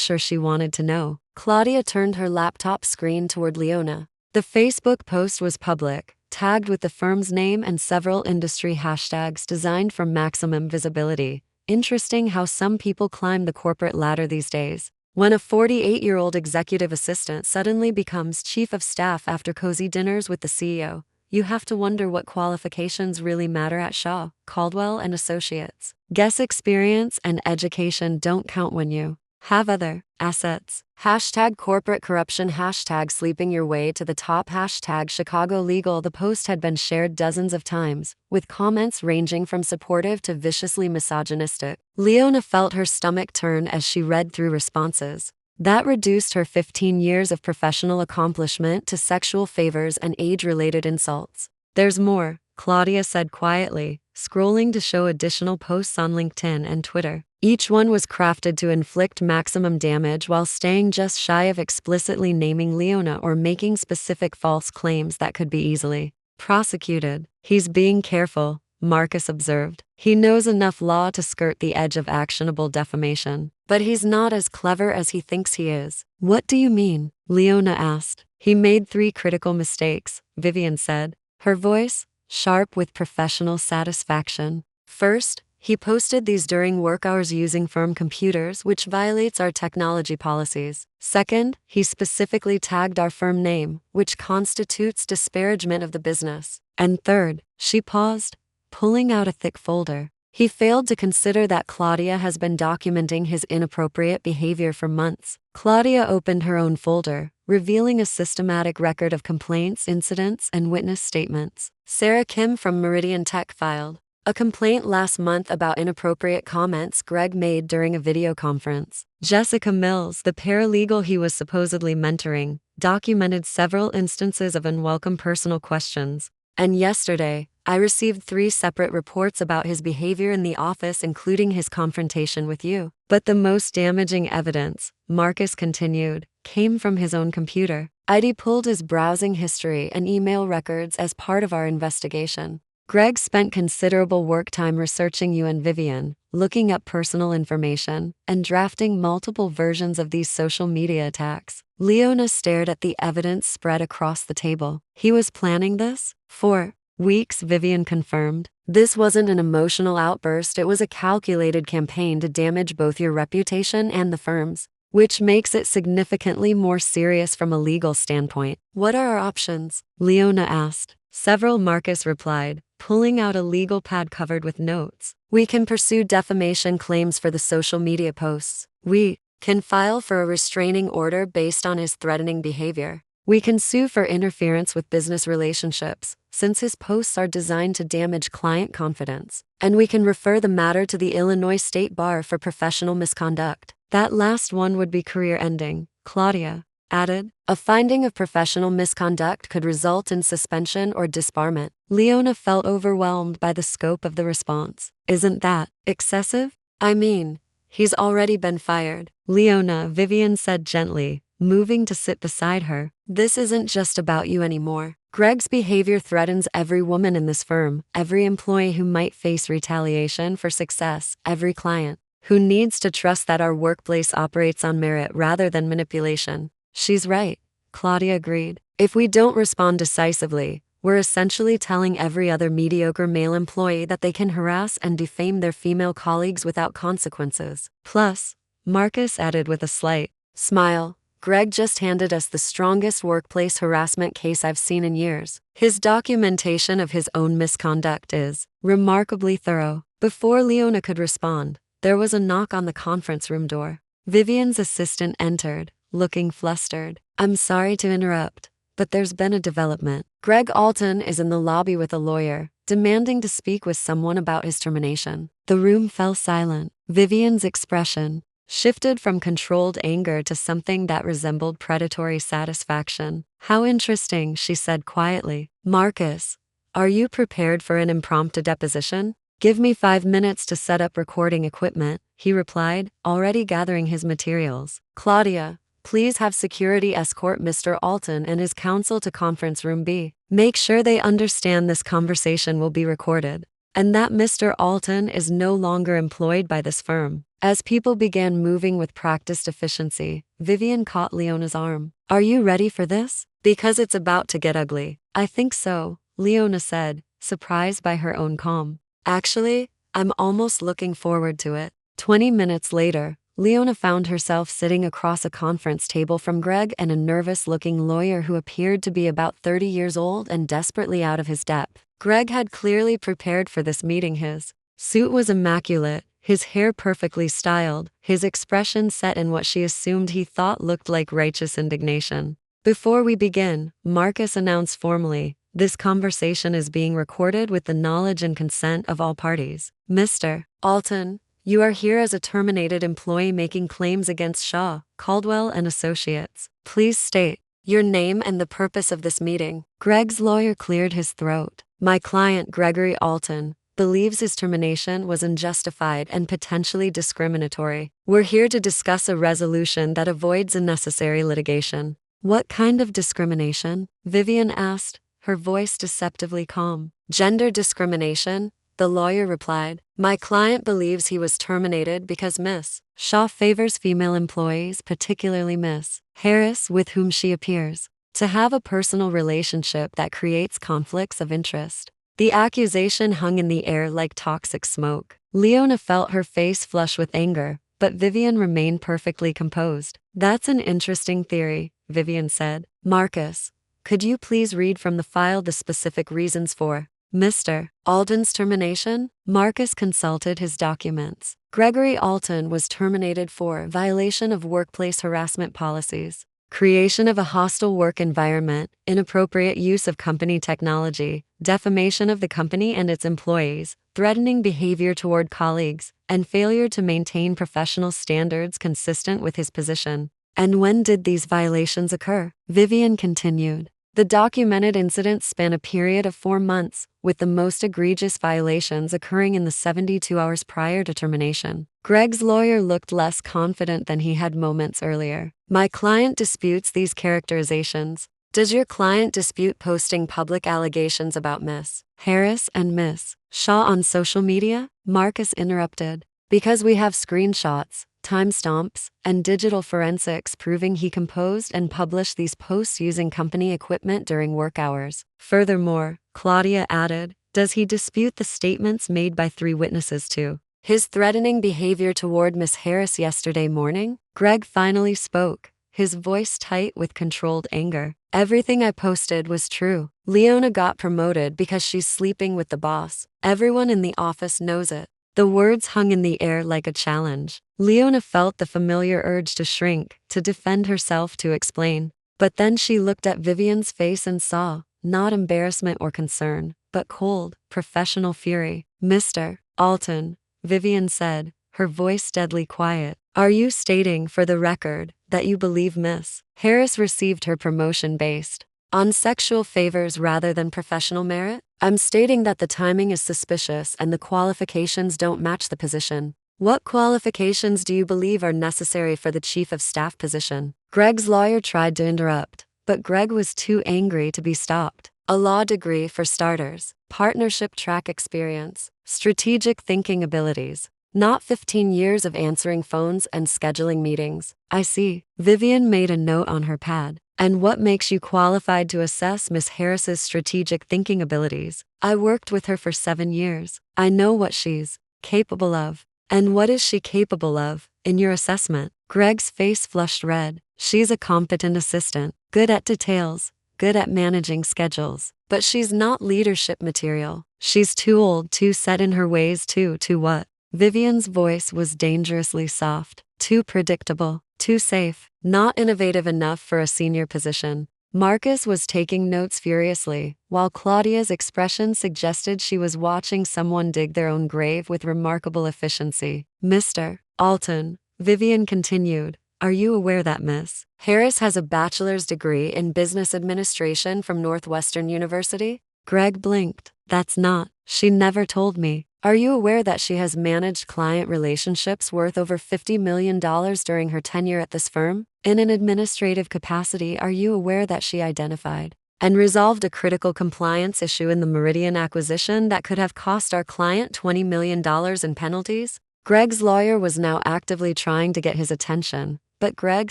sure she wanted to know. Claudia turned her laptop screen toward Leona. The Facebook post was public, tagged with the firm's name and several industry hashtags designed for maximum visibility. Interesting how some people climb the corporate ladder these days. When a 48-year-old executive assistant suddenly becomes chief of staff after cozy dinners with the CEO, you have to wonder what qualifications really matter at Shaw, Caldwell and Associates. Guess experience and education don't count when you have other assets. Hashtag corporate corruption, hashtag sleeping your way to the top, hashtag Chicago legal. The post had been shared dozens of times, with comments ranging from supportive to viciously misogynistic. Leona felt her stomach turn as she read through responses. That reduced her 15 years of professional accomplishment to sexual favors and age-related insults. There's more, Claudia said quietly, scrolling to show additional posts on LinkedIn and Twitter. Each one was crafted to inflict maximum damage while staying just shy of explicitly naming Leona or making specific false claims that could be easily prosecuted. He's being careful, Marcus observed. He knows enough law to skirt the edge of actionable defamation. But he's not as clever as he thinks he is. What do you mean? Leona asked. He made 3 critical mistakes, Vivian said, her voice sharp with professional satisfaction. First, he posted these during work hours using firm computers, which violates our technology policies. Second, he specifically tagged our firm name, which constitutes disparagement of the business. And third, she paused, pulling out a thick folder. He failed to consider that Claudia has been documenting his inappropriate behavior for months. Claudia opened her own folder, revealing a systematic record of complaints, incidents, and witness statements. Sarah Kim from Meridian Tech filed a complaint last month about inappropriate comments Greg made during a video conference. Jessica Mills, the paralegal he was supposedly mentoring, documented several instances of unwelcome personal questions. And yesterday, I received 3 separate reports about his behavior in the office, including his confrontation with you. But the most damaging evidence, Marcus continued, came from his own computer. ID pulled his browsing history and email records as part of our investigation. Greg spent considerable work time researching you and Vivian, looking up personal information, and drafting multiple versions of these social media attacks. Leona stared at the evidence spread across the table. He was planning this? For weeks, Vivian confirmed. This wasn't an emotional outburst, it was a calculated campaign to damage both your reputation and the firm's, which makes it significantly more serious from a legal standpoint. What are our options? Leona asked. Several, Marcus replied, pulling out a legal pad covered with notes. We can pursue defamation claims for the social media posts. We can file for a restraining order based on his threatening behavior. We can sue for interference with business relationships, since his posts are designed to damage client confidence. And we can refer the matter to the Illinois State Bar for professional misconduct. That last one would be career-ending, Claudia added. A finding of professional misconduct could result in suspension or disbarment. Leona felt overwhelmed by the scope of the response. Isn't that excessive? I mean, he's already been fired. Leona, Vivian said gently, moving to sit beside her. This isn't just about you anymore. Greg's behavior threatens every woman in this firm, every employee who might face retaliation for success, every client who needs to trust that our workplace operates on merit rather than manipulation. She's right, Claudia agreed. If we don't respond decisively, we're essentially telling every other mediocre male employee that they can harass and defame their female colleagues without consequences. Plus, Marcus added with a slight smile, Greg just handed us the strongest workplace harassment case I've seen in years. His documentation of his own misconduct is remarkably thorough. Before Leona could respond, there was a knock on the conference room door. Vivian's assistant entered, looking flustered. I'm sorry to interrupt, but there's been a development. Greg Alton is in the lobby with a lawyer, demanding to speak with someone about his termination. The room fell silent. Vivian's expression shifted from controlled anger to something that resembled predatory satisfaction. "How interesting," she said quietly. "Marcus, are you prepared for an impromptu deposition?" "Give me 5 minutes to set up recording equipment," he replied, already gathering his materials. "Claudia, please have security escort Mr. Alton and his counsel to conference room B. Make sure they understand this conversation will be recorded, and that Mr. Alton is no longer employed by this firm." As people began moving with practiced efficiency, Vivian caught Leona's arm. "Are you ready for this? Because it's about to get ugly." "I think so," Leona said, surprised by her own calm. "Actually, I'm almost looking forward to it." 20 minutes later, Leona found herself sitting across a conference table from Greg and a nervous-looking lawyer who appeared to be about 30 years old and desperately out of his depth. Greg had clearly prepared for this meeting. His suit was immaculate, his hair perfectly styled, his expression set in what she assumed he thought looked like righteous indignation. "Before we begin," Marcus announced formally, "this conversation is being recorded with the knowledge and consent of all parties. Mr. Alton, you are here as a terminated employee making claims against Shaw, Caldwell and Associates. Please state your name and the purpose of this meeting." Greg's lawyer cleared his throat. "My client, Gregory Alton, believes his termination was unjustified and potentially discriminatory. We're here to discuss a resolution that avoids unnecessary litigation." "What kind of discrimination?" Vivian asked, her voice deceptively calm. "Gender discrimination," the lawyer replied. "My client believes he was terminated because Miss Shaw favors female employees, particularly Miss Harris, with whom she appears to have a personal relationship that creates conflicts of interest." The accusation hung in the air like toxic smoke. Leona felt her face flush with anger, but Vivian remained perfectly composed. "That's an interesting theory," Vivian said. "Marcus, could you please read from the file the specific reasons for Mr. Alton's termination?" Marcus consulted his documents. Gregory Alton was terminated for violation of workplace harassment policies, creation of a hostile work environment, inappropriate use of company technology, defamation of the company and its employees, threatening behavior toward colleagues, and failure to maintain professional standards consistent with his position. "And when did these violations occur?" Vivian continued. "The documented incidents span a period of 4 months, with the most egregious violations occurring in the 72 hours prior to termination." Greg's lawyer looked less confident than he had moments earlier. "My client disputes these characterizations." "Does your client dispute posting public allegations about Miss Harris and Miss Shaw on social media?" Marcus interrupted. "Because we have screenshots, timestamps, and digital forensics proving he composed and published these posts using company equipment during work hours." Furthermore, Claudia added, "Does he dispute the statements made by 3 witnesses to his threatening behavior toward Miss Harris yesterday morning?" Greg finally spoke, his voice tight with controlled anger. "Everything I posted was true. Leona got promoted because she's sleeping with the boss. Everyone in the office knows it." The words hung in the air like a challenge. Leona felt the familiar urge to shrink, to defend herself, to explain. But then she looked at Vivian's face and saw, not embarrassment or concern, but cold, professional fury. "Mr. Alton," Vivian said, her voice deadly quiet, "are you stating, for the record, that you believe Miss Harris received her promotion based on sexual favors rather than professional merit?" "I'm stating that the timing is suspicious and the qualifications don't match the position." "What qualifications do you believe are necessary for the chief of staff position?" Greg's lawyer tried to interrupt, but Greg was too angry to be stopped. "A law degree for starters, partnership track experience, strategic thinking abilities, not 15 years of answering phones and scheduling meetings." "I see." Vivian made a note on her pad. "And what makes you qualified to assess Miss Harris's strategic thinking abilities?" "I worked with her for 7 years. I know what she's capable of." "And what is she capable of, in your assessment?" Greg's face flushed red. "She's a competent assistant, good at details, good at managing schedules. But she's not leadership material. She's too old, too set in her ways, too what?" Vivian's voice was dangerously soft. "Too predictable, too safe, not innovative enough for a senior position." Marcus was taking notes furiously, while Claudia's expression suggested she was watching someone dig their own grave with remarkable efficiency. Mr. Alton, Vivian continued, are you aware that Miss Harris has a bachelor's degree in business administration from Northwestern University? Greg blinked. That's not. She never told me. Are you aware that she has managed client relationships worth over $50 million during her tenure at this firm? In an administrative capacity, are you aware that she identified and resolved a critical compliance issue in the Meridian acquisition that could have cost our client $20 million in penalties? Greg's lawyer was now actively trying to get his attention, but Greg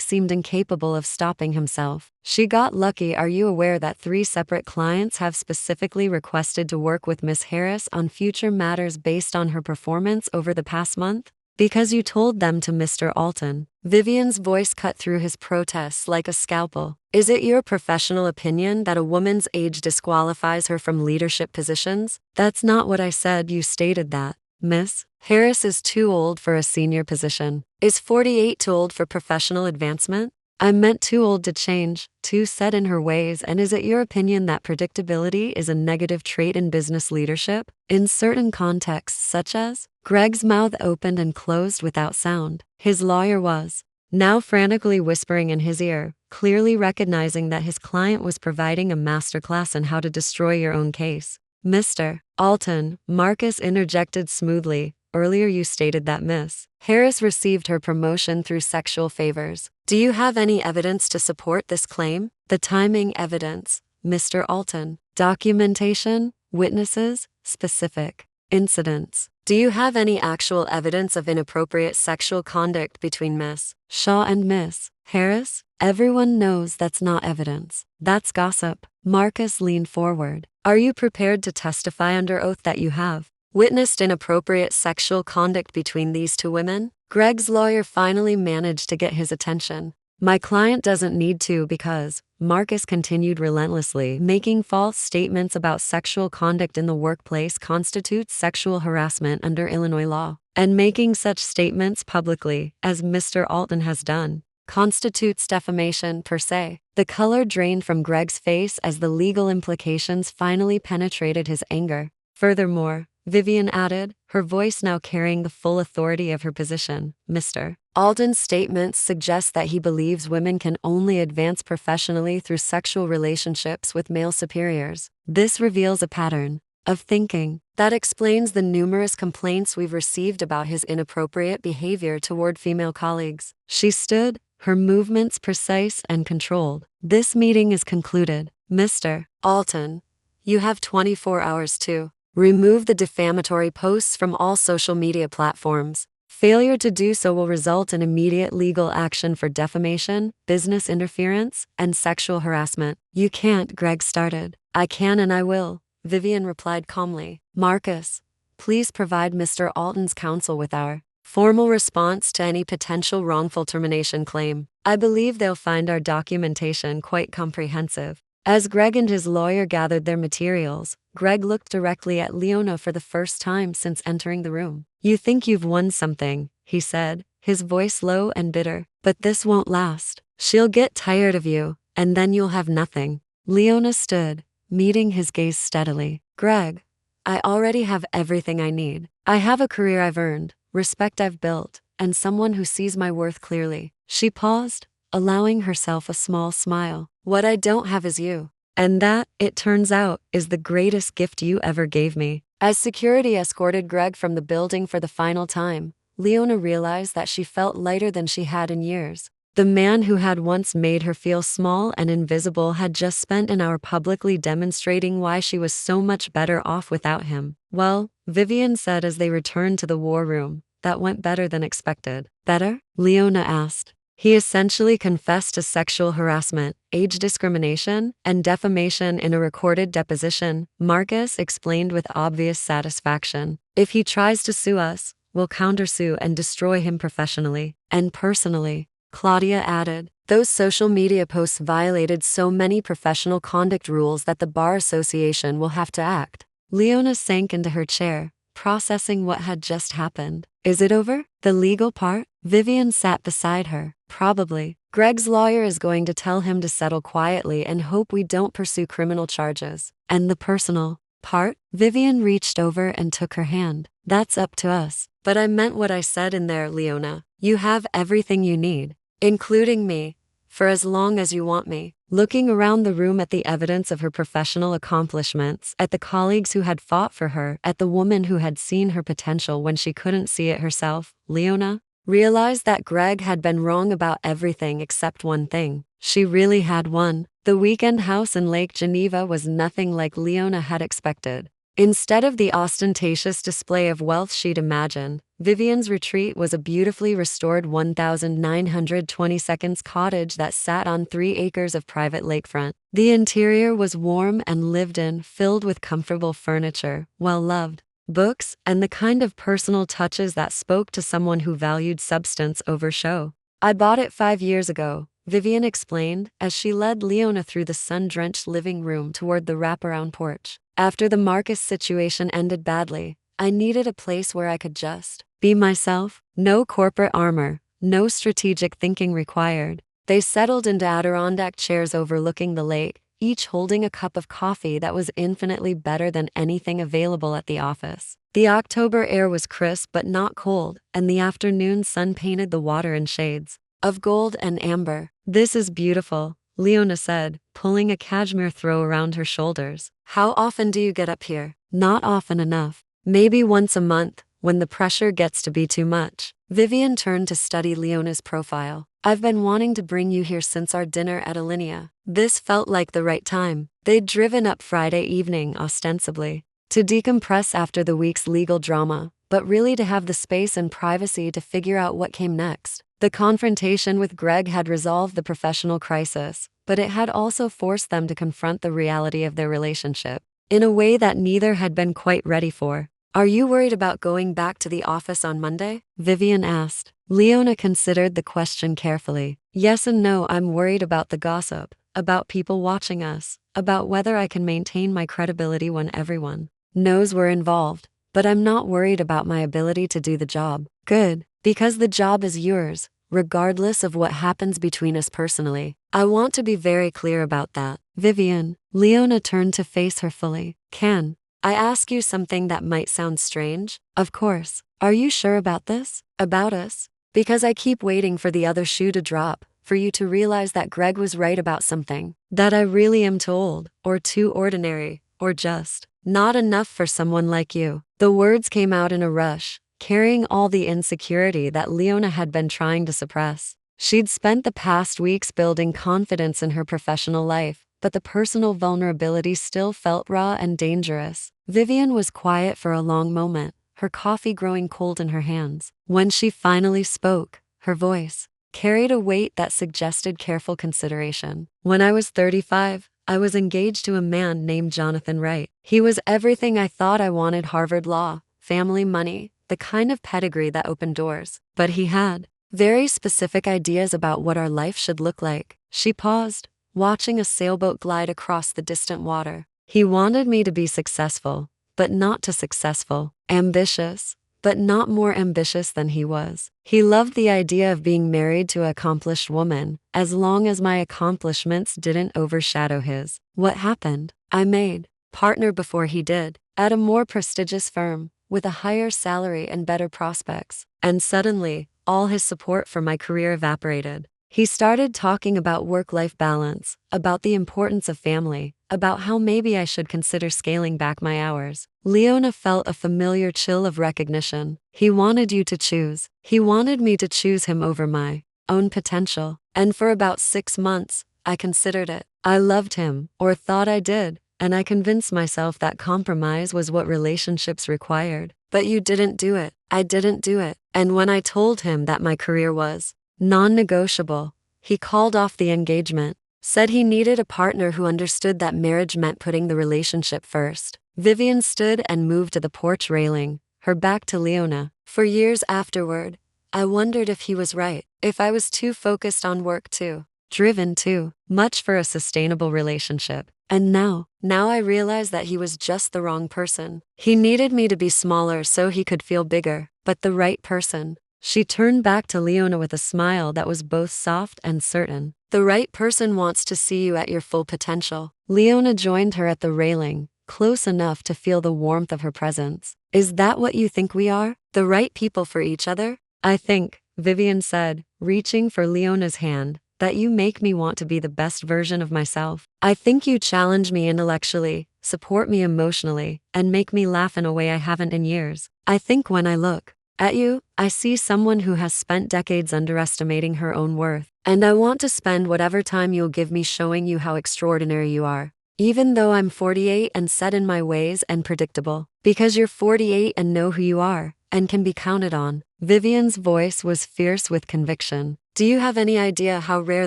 seemed incapable of stopping himself. She got lucky. Are you aware that 3 separate clients have specifically requested to work with Miss Harris on future matters based on her performance over the past month? Because you told them to Mr. Alton. Vivian's voice cut through his protests like a scalpel. Is it your professional opinion that a woman's age disqualifies her from leadership positions? That's not what I said. You stated that Miss Harris is too old for a senior position. Is 48 too old for professional advancement? I meant too old to change, too set in her ways. And is it your opinion that predictability is a negative trait in business leadership? In certain contexts, such as? Greg's mouth opened and closed without sound. His lawyer was now frantically whispering in his ear, clearly recognizing that his client was providing a masterclass in how to destroy your own case. Mr. Alton, Marcus interjected smoothly, earlier you stated that Miss Harris received her promotion through sexual favors. Do you have any evidence to support this claim? The timing evidence, Mr. Alton. Documentation, witnesses, specific incidents. Do you have any actual evidence of inappropriate sexual conduct between Miss Shaw and Miss Harris? Everyone knows that's not evidence. That's gossip. Marcus leaned forward. Are you prepared to testify under oath that you have witnessed inappropriate sexual conduct between these 2 women? Greg's lawyer finally managed to get his attention. My client doesn't need to because, Marcus continued relentlessly, making false statements about sexual conduct in the workplace constitutes sexual harassment under Illinois law, and making such statements publicly, as Mr. Alton has done, constitutes defamation per se. The color drained from Greg's face as the legal implications finally penetrated his anger. Furthermore, Vivian added, her voice now carrying the full authority of her position, Mr. Alton's statements suggest that he believes women can only advance professionally through sexual relationships with male superiors. This reveals a pattern of thinking that explains the numerous complaints we've received about his inappropriate behavior toward female colleagues. She stood, her movements precise and controlled. This meeting is concluded. Mr. Alton, you have 24 hours to remove the defamatory posts from all social media platforms. Failure to do so will result in immediate legal action for defamation, business interference, and sexual harassment. You can't, Greg started. I can and I will, Vivian replied calmly. Marcus, please provide Mr. Alton's counsel with our formal response to any potential wrongful termination claim. I believe they'll find our documentation quite comprehensive. As Greg and his lawyer gathered their materials, Greg looked directly at Leona for the first time since entering the room. You think you've won something, he said, his voice low and bitter, but this won't last. She'll get tired of you, and then you'll have nothing. Leona stood, meeting his gaze steadily. Greg, I already have everything I need. I have a career I've earned, respect I've built, and someone who sees my worth clearly. She paused, allowing herself a small smile. What I don't have is you. And that, it turns out, is the greatest gift you ever gave me. As security escorted Greg from the building for the final time, Leona realized that she felt lighter than she had in years. The man who had once made her feel small and invisible had just spent an hour publicly demonstrating why she was so much better off without him. Well, Vivian said as they returned to the war room, that went better than expected. Better? Leona asked. He essentially confessed to sexual harassment, age discrimination, and defamation in a recorded deposition, Marcus explained with obvious satisfaction. If he tries to sue us, we'll countersue and destroy him professionally and personally. Claudia added, those social media posts violated so many professional conduct rules that the Bar Association will have to act. Leona sank into her chair, processing what had just happened. Is it over? The legal part? Vivian sat beside her. Probably. Greg's lawyer is going to tell him to settle quietly and hope we don't pursue criminal charges. And the personal part? Vivian reached over and took her hand. That's up to us. But I meant what I said in there, Leona. You have everything you need, including me, for as long as you want me. Looking around the room at the evidence of her professional accomplishments, at the colleagues who had fought for her, at the woman who had seen her potential when she couldn't see it herself, Leona realized that Greg had been wrong about everything except one thing. She really had won. The weekend house in Lake Geneva was nothing like Leona had expected. Instead of the ostentatious display of wealth she'd imagined, Vivian's retreat was a beautifully restored 1,920 seconds cottage that sat on 3 acres of private lakefront. The interior was warm and lived in, filled with comfortable furniture, well-loved books, and the kind of personal touches that spoke to someone who valued substance over show. I bought it 5 years ago, Vivian explained, as she led Leona through the sun-drenched living room toward the wraparound porch. After the Marcus situation ended badly, I needed a place where I could just be myself. No corporate armor, no strategic thinking required. They settled into Adirondack chairs overlooking the lake, each holding a cup of coffee that was infinitely better than anything available at the office. The October air was crisp but not cold, and the afternoon sun painted the water in shades of gold and amber. This is beautiful, Leona said, pulling a cashmere throw around her shoulders. How often do you get up here? Not often enough. Maybe once a month, when the pressure gets to be too much. Vivian turned to study Leona's profile. I've been wanting to bring you here since our dinner at Alinea. This felt like the right time. They'd driven up Friday evening, ostensibly to decompress after the week's legal drama, but really to have the space and privacy to figure out what came next. The confrontation with Greg had resolved the professional crisis, but it had also forced them to confront the reality of their relationship in a way that neither had been quite ready for. Are you worried about going back to the office on Monday? Vivian asked. Leona considered the question carefully. Yes and no. I'm worried about the gossip, about people watching us, about whether I can maintain my credibility when everyone knows we're involved. But I'm not worried about my ability to do the job. Good, because the job is yours, regardless of what happens between us personally. I want to be very clear about that. Vivian, Leona turned to face her fully. Can I ask you something that might sound strange? Of course. Are you sure about this? About us? Because I keep waiting for the other shoe to drop, for you to realize that Greg was right about something. That I really am too old, or too ordinary, or just not enough for someone like you. The words came out in a rush, carrying all the insecurity that Leona had been trying to suppress. She'd spent the past weeks building confidence in her professional life, but the personal vulnerability still felt raw and dangerous. Vivian was quiet for a long moment, her coffee growing cold in her hands. When she finally spoke, her voice carried a weight that suggested careful consideration. When I was 35, I was engaged to a man named Jonathan Wright. He was everything I thought I wanted: Harvard law, family, money, the kind of pedigree that opened doors. But he had very specific ideas about what our life should look like. She paused, watching a sailboat glide across the distant water. He wanted me to be successful, but not too successful. Ambitious, but not more ambitious than he was. He loved the idea of being married to an accomplished woman, as long as my accomplishments didn't overshadow his. What happened? I made partner before he did, at a more prestigious firm, with a higher salary and better prospects. And suddenly, all his support for my career evaporated. He started talking about work-life balance, about the importance of family, about how maybe I should consider scaling back my hours. Leona felt a familiar chill of recognition. He wanted you to choose. He wanted me to choose him over my own potential. And for about 6 months, I considered it. I loved him, or thought I did, and I convinced myself that compromise was what relationships required. But you didn't do it. I didn't do it. And when I told him that my career was non-negotiable, he called off the engagement, said he needed a partner who understood that marriage meant putting the relationship first. Vivian stood and moved to the porch railing, her back to Leona. For years afterward, I wondered if he was right, if I was too focused on work, too driven, too much for a sustainable relationship. And now I realized that he was just the wrong person. He needed me to be smaller so he could feel bigger, but the right person. She turned back to Leona with a smile that was both soft and certain. The right person wants to see you at your full potential. Leona joined her at the railing, close enough to feel the warmth of her presence. Is that what you think we are? The right people for each other? I think, Vivian said, reaching for Leona's hand, that you make me want to be the best version of myself. I think you challenge me intellectually, support me emotionally, and make me laugh in a way I haven't in years. I think when I look at you, I see someone who has spent decades underestimating her own worth. And I want to spend whatever time you'll give me showing you how extraordinary you are. Even though I'm 48 and set in my ways and predictable. Because you're 48 and know who you are, and can be counted on. Vivian's voice was fierce with conviction. Do you have any idea how rare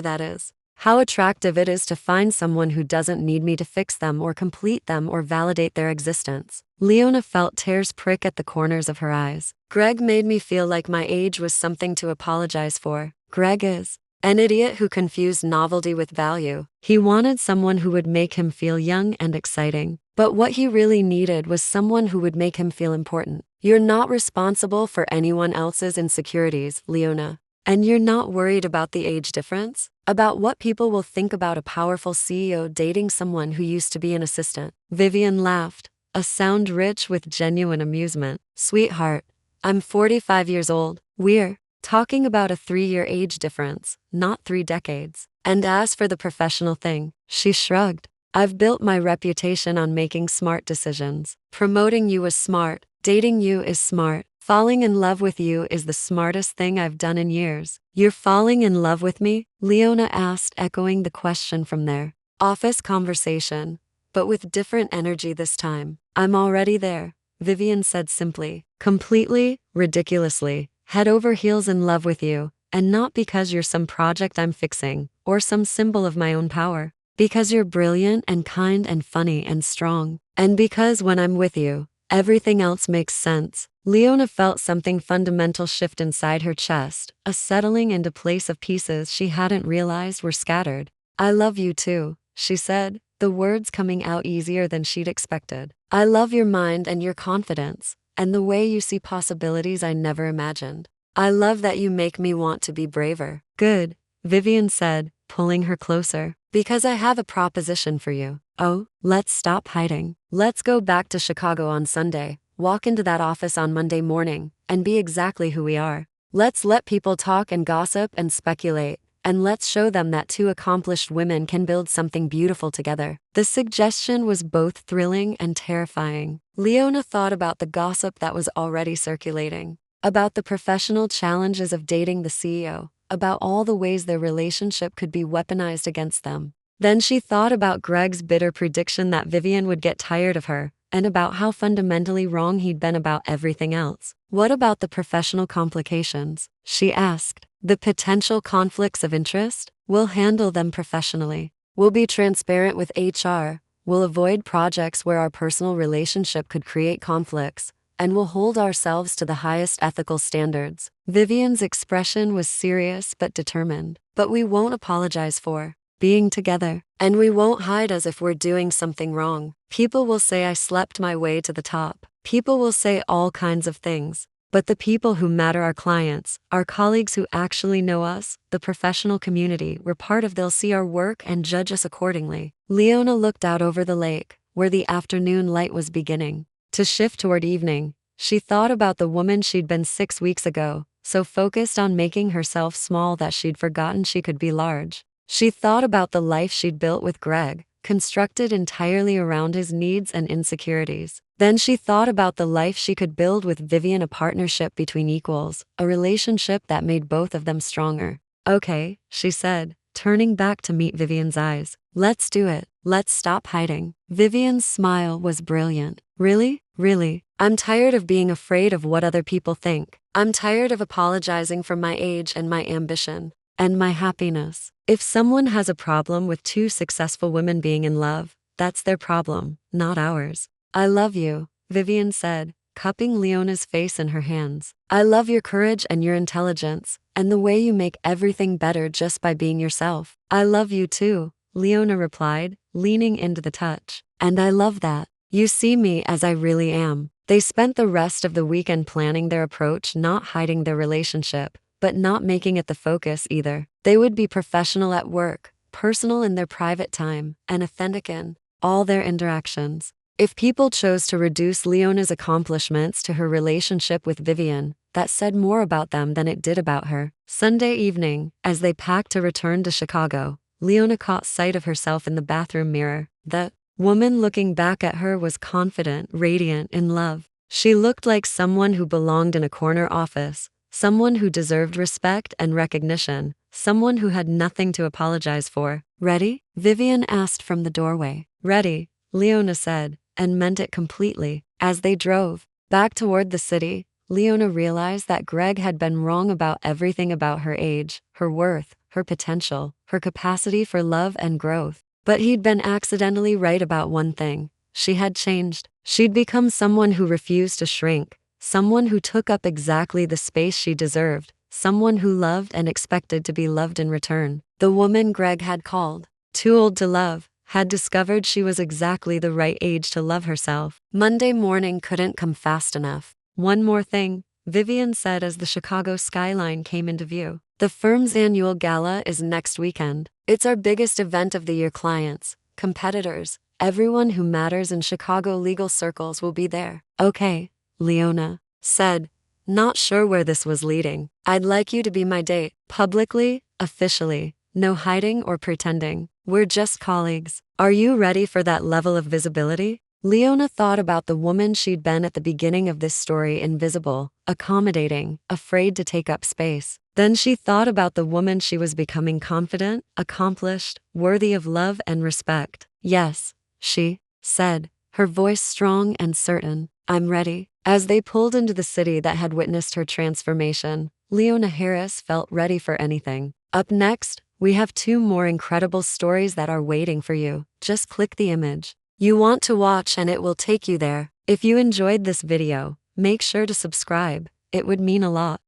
that is? How attractive it is to find someone who doesn't need me to fix them or complete them or validate their existence. Leona felt tears prick at the corners of her eyes. Greg made me feel like my age was something to apologize for. Greg is an idiot who confused novelty with value. He wanted someone who would make him feel young and exciting. But what he really needed was someone who would make him feel important. You're not responsible for anyone else's insecurities, Leona. And you're not worried about the age difference? About what people will think about a powerful CEO dating someone who used to be an assistant? Vivian laughed, a sound rich with genuine amusement. Sweetheart, I'm 45 years old. We're talking about a 3-year age difference, not 3 decades. And as for the professional thing, she shrugged. I've built my reputation on making smart decisions. Promoting you is smart. Dating you is smart. Falling in love with you is the smartest thing I've done in years. You're falling in love with me? Leona asked, echoing the question from their office conversation, but with different energy this time. I'm already there, Vivian said simply. Completely, ridiculously, head over heels in love with you, and not because you're some project I'm fixing, or some symbol of my own power. Because you're brilliant and kind and funny and strong. And because when I'm with you, everything else makes sense. Leona felt something fundamental shift inside her chest, a settling into place of pieces she hadn't realized were scattered. I love you too, she said, the words coming out easier than she'd expected. I love your mind and your confidence, and the way you see possibilities I never imagined. I love that you make me want to be braver. Good, Vivian said, pulling her closer. Because I have a proposition for you. Oh, let's stop hiding. Let's go back to Chicago on Sunday, walk into that office on Monday morning, and be exactly who we are. Let's let people talk and gossip and speculate, and let's show them that 2 accomplished women can build something beautiful together. The suggestion was both thrilling and terrifying. Leona thought about the gossip that was already circulating, about the professional challenges of dating the CEO, about all the ways their relationship could be weaponized against them. Then she thought about Greg's bitter prediction that Vivian would get tired of her, and about how fundamentally wrong he'd been about everything else. What about the professional complications? She asked. The potential conflicts of interest? We'll handle them professionally. We'll be transparent with HR. We'll avoid projects where our personal relationship could create conflicts, and we'll hold ourselves to the highest ethical standards. Vivian's expression was serious but determined. But we won't apologize for being together. And we won't hide as if we're doing something wrong. People will say I slept my way to the top. People will say all kinds of things. But the people who matter are clients, our colleagues who actually know us, the professional community we're part of. They'll see our work and judge us accordingly. Leona looked out over the lake, where the afternoon light was beginning to shift toward evening. She thought about the woman she'd been 6 weeks ago, so focused on making herself small that she'd forgotten she could be large. She thought about the life she'd built with Greg, constructed entirely around his needs and insecurities. Then she thought about the life she could build with Vivian, a partnership between equals, a relationship that made both of them stronger. Okay, she said, turning back to meet Vivian's eyes. Let's do it. Let's stop hiding. Vivian's smile was brilliant. Really? Really? I'm tired of being afraid of what other people think. I'm tired of apologizing for my age and my ambition. And my happiness. If someone has a problem with 2 successful women being in love, that's their problem, not ours. I love you, Vivian said, cupping Leona's face in her hands. I love your courage and your intelligence, and the way you make everything better just by being yourself. I love you too, Leona replied, leaning into the touch. And I love that you see me as I really am. They spent the rest of the weekend planning their approach, not hiding their relationship, but not making it the focus either. They would be professional at work, personal in their private time, and authentic in all their interactions. If people chose to reduce Leona's accomplishments to her relationship with Vivian, that said more about them than it did about her. Sunday evening, as they packed to return to Chicago, Leona caught sight of herself in the bathroom mirror. The woman looking back at her was confident, radiant, in love. She looked like someone who belonged in a corner office, someone who deserved respect and recognition, someone who had nothing to apologize for. "Ready?" Vivian asked from the doorway. "Ready," Leona said, and meant it completely. As they drove back toward the city, Leona realized that Greg had been wrong about everything about her age, her worth, her potential, her capacity for love and growth. But he'd been accidentally right about one thing. She had changed. She'd become someone who refused to shrink, someone who took up exactly the space she deserved, someone who loved and expected to be loved in return. The woman Greg had called too old to love had discovered she was exactly the right age to love herself. Monday morning couldn't come fast enough. "One more thing," Vivian said as the Chicago skyline came into view. "The firm's annual gala is next weekend. It's our biggest event of the year. Clients, competitors, everyone who matters in Chicago legal circles will be there." "Okay," Leona said, not sure where this was leading. "I'd like you to be my date. Publicly, officially. No hiding or pretending. We're just colleagues." Are you ready for that level of visibility? Leona thought about the woman she'd been at the beginning of this story, invisible, accommodating, afraid to take up space. Then she thought about the woman she was becoming, confident, accomplished, worthy of love and respect. "Yes," she said, her voice strong and certain. "I'm ready." As they pulled into the city that had witnessed her transformation, Leona Harris felt ready for anything. Up next, we have 2 more incredible stories that are waiting for you. Just click the image you want to watch and it will take you there. If you enjoyed this video, make sure to subscribe. It would mean a lot.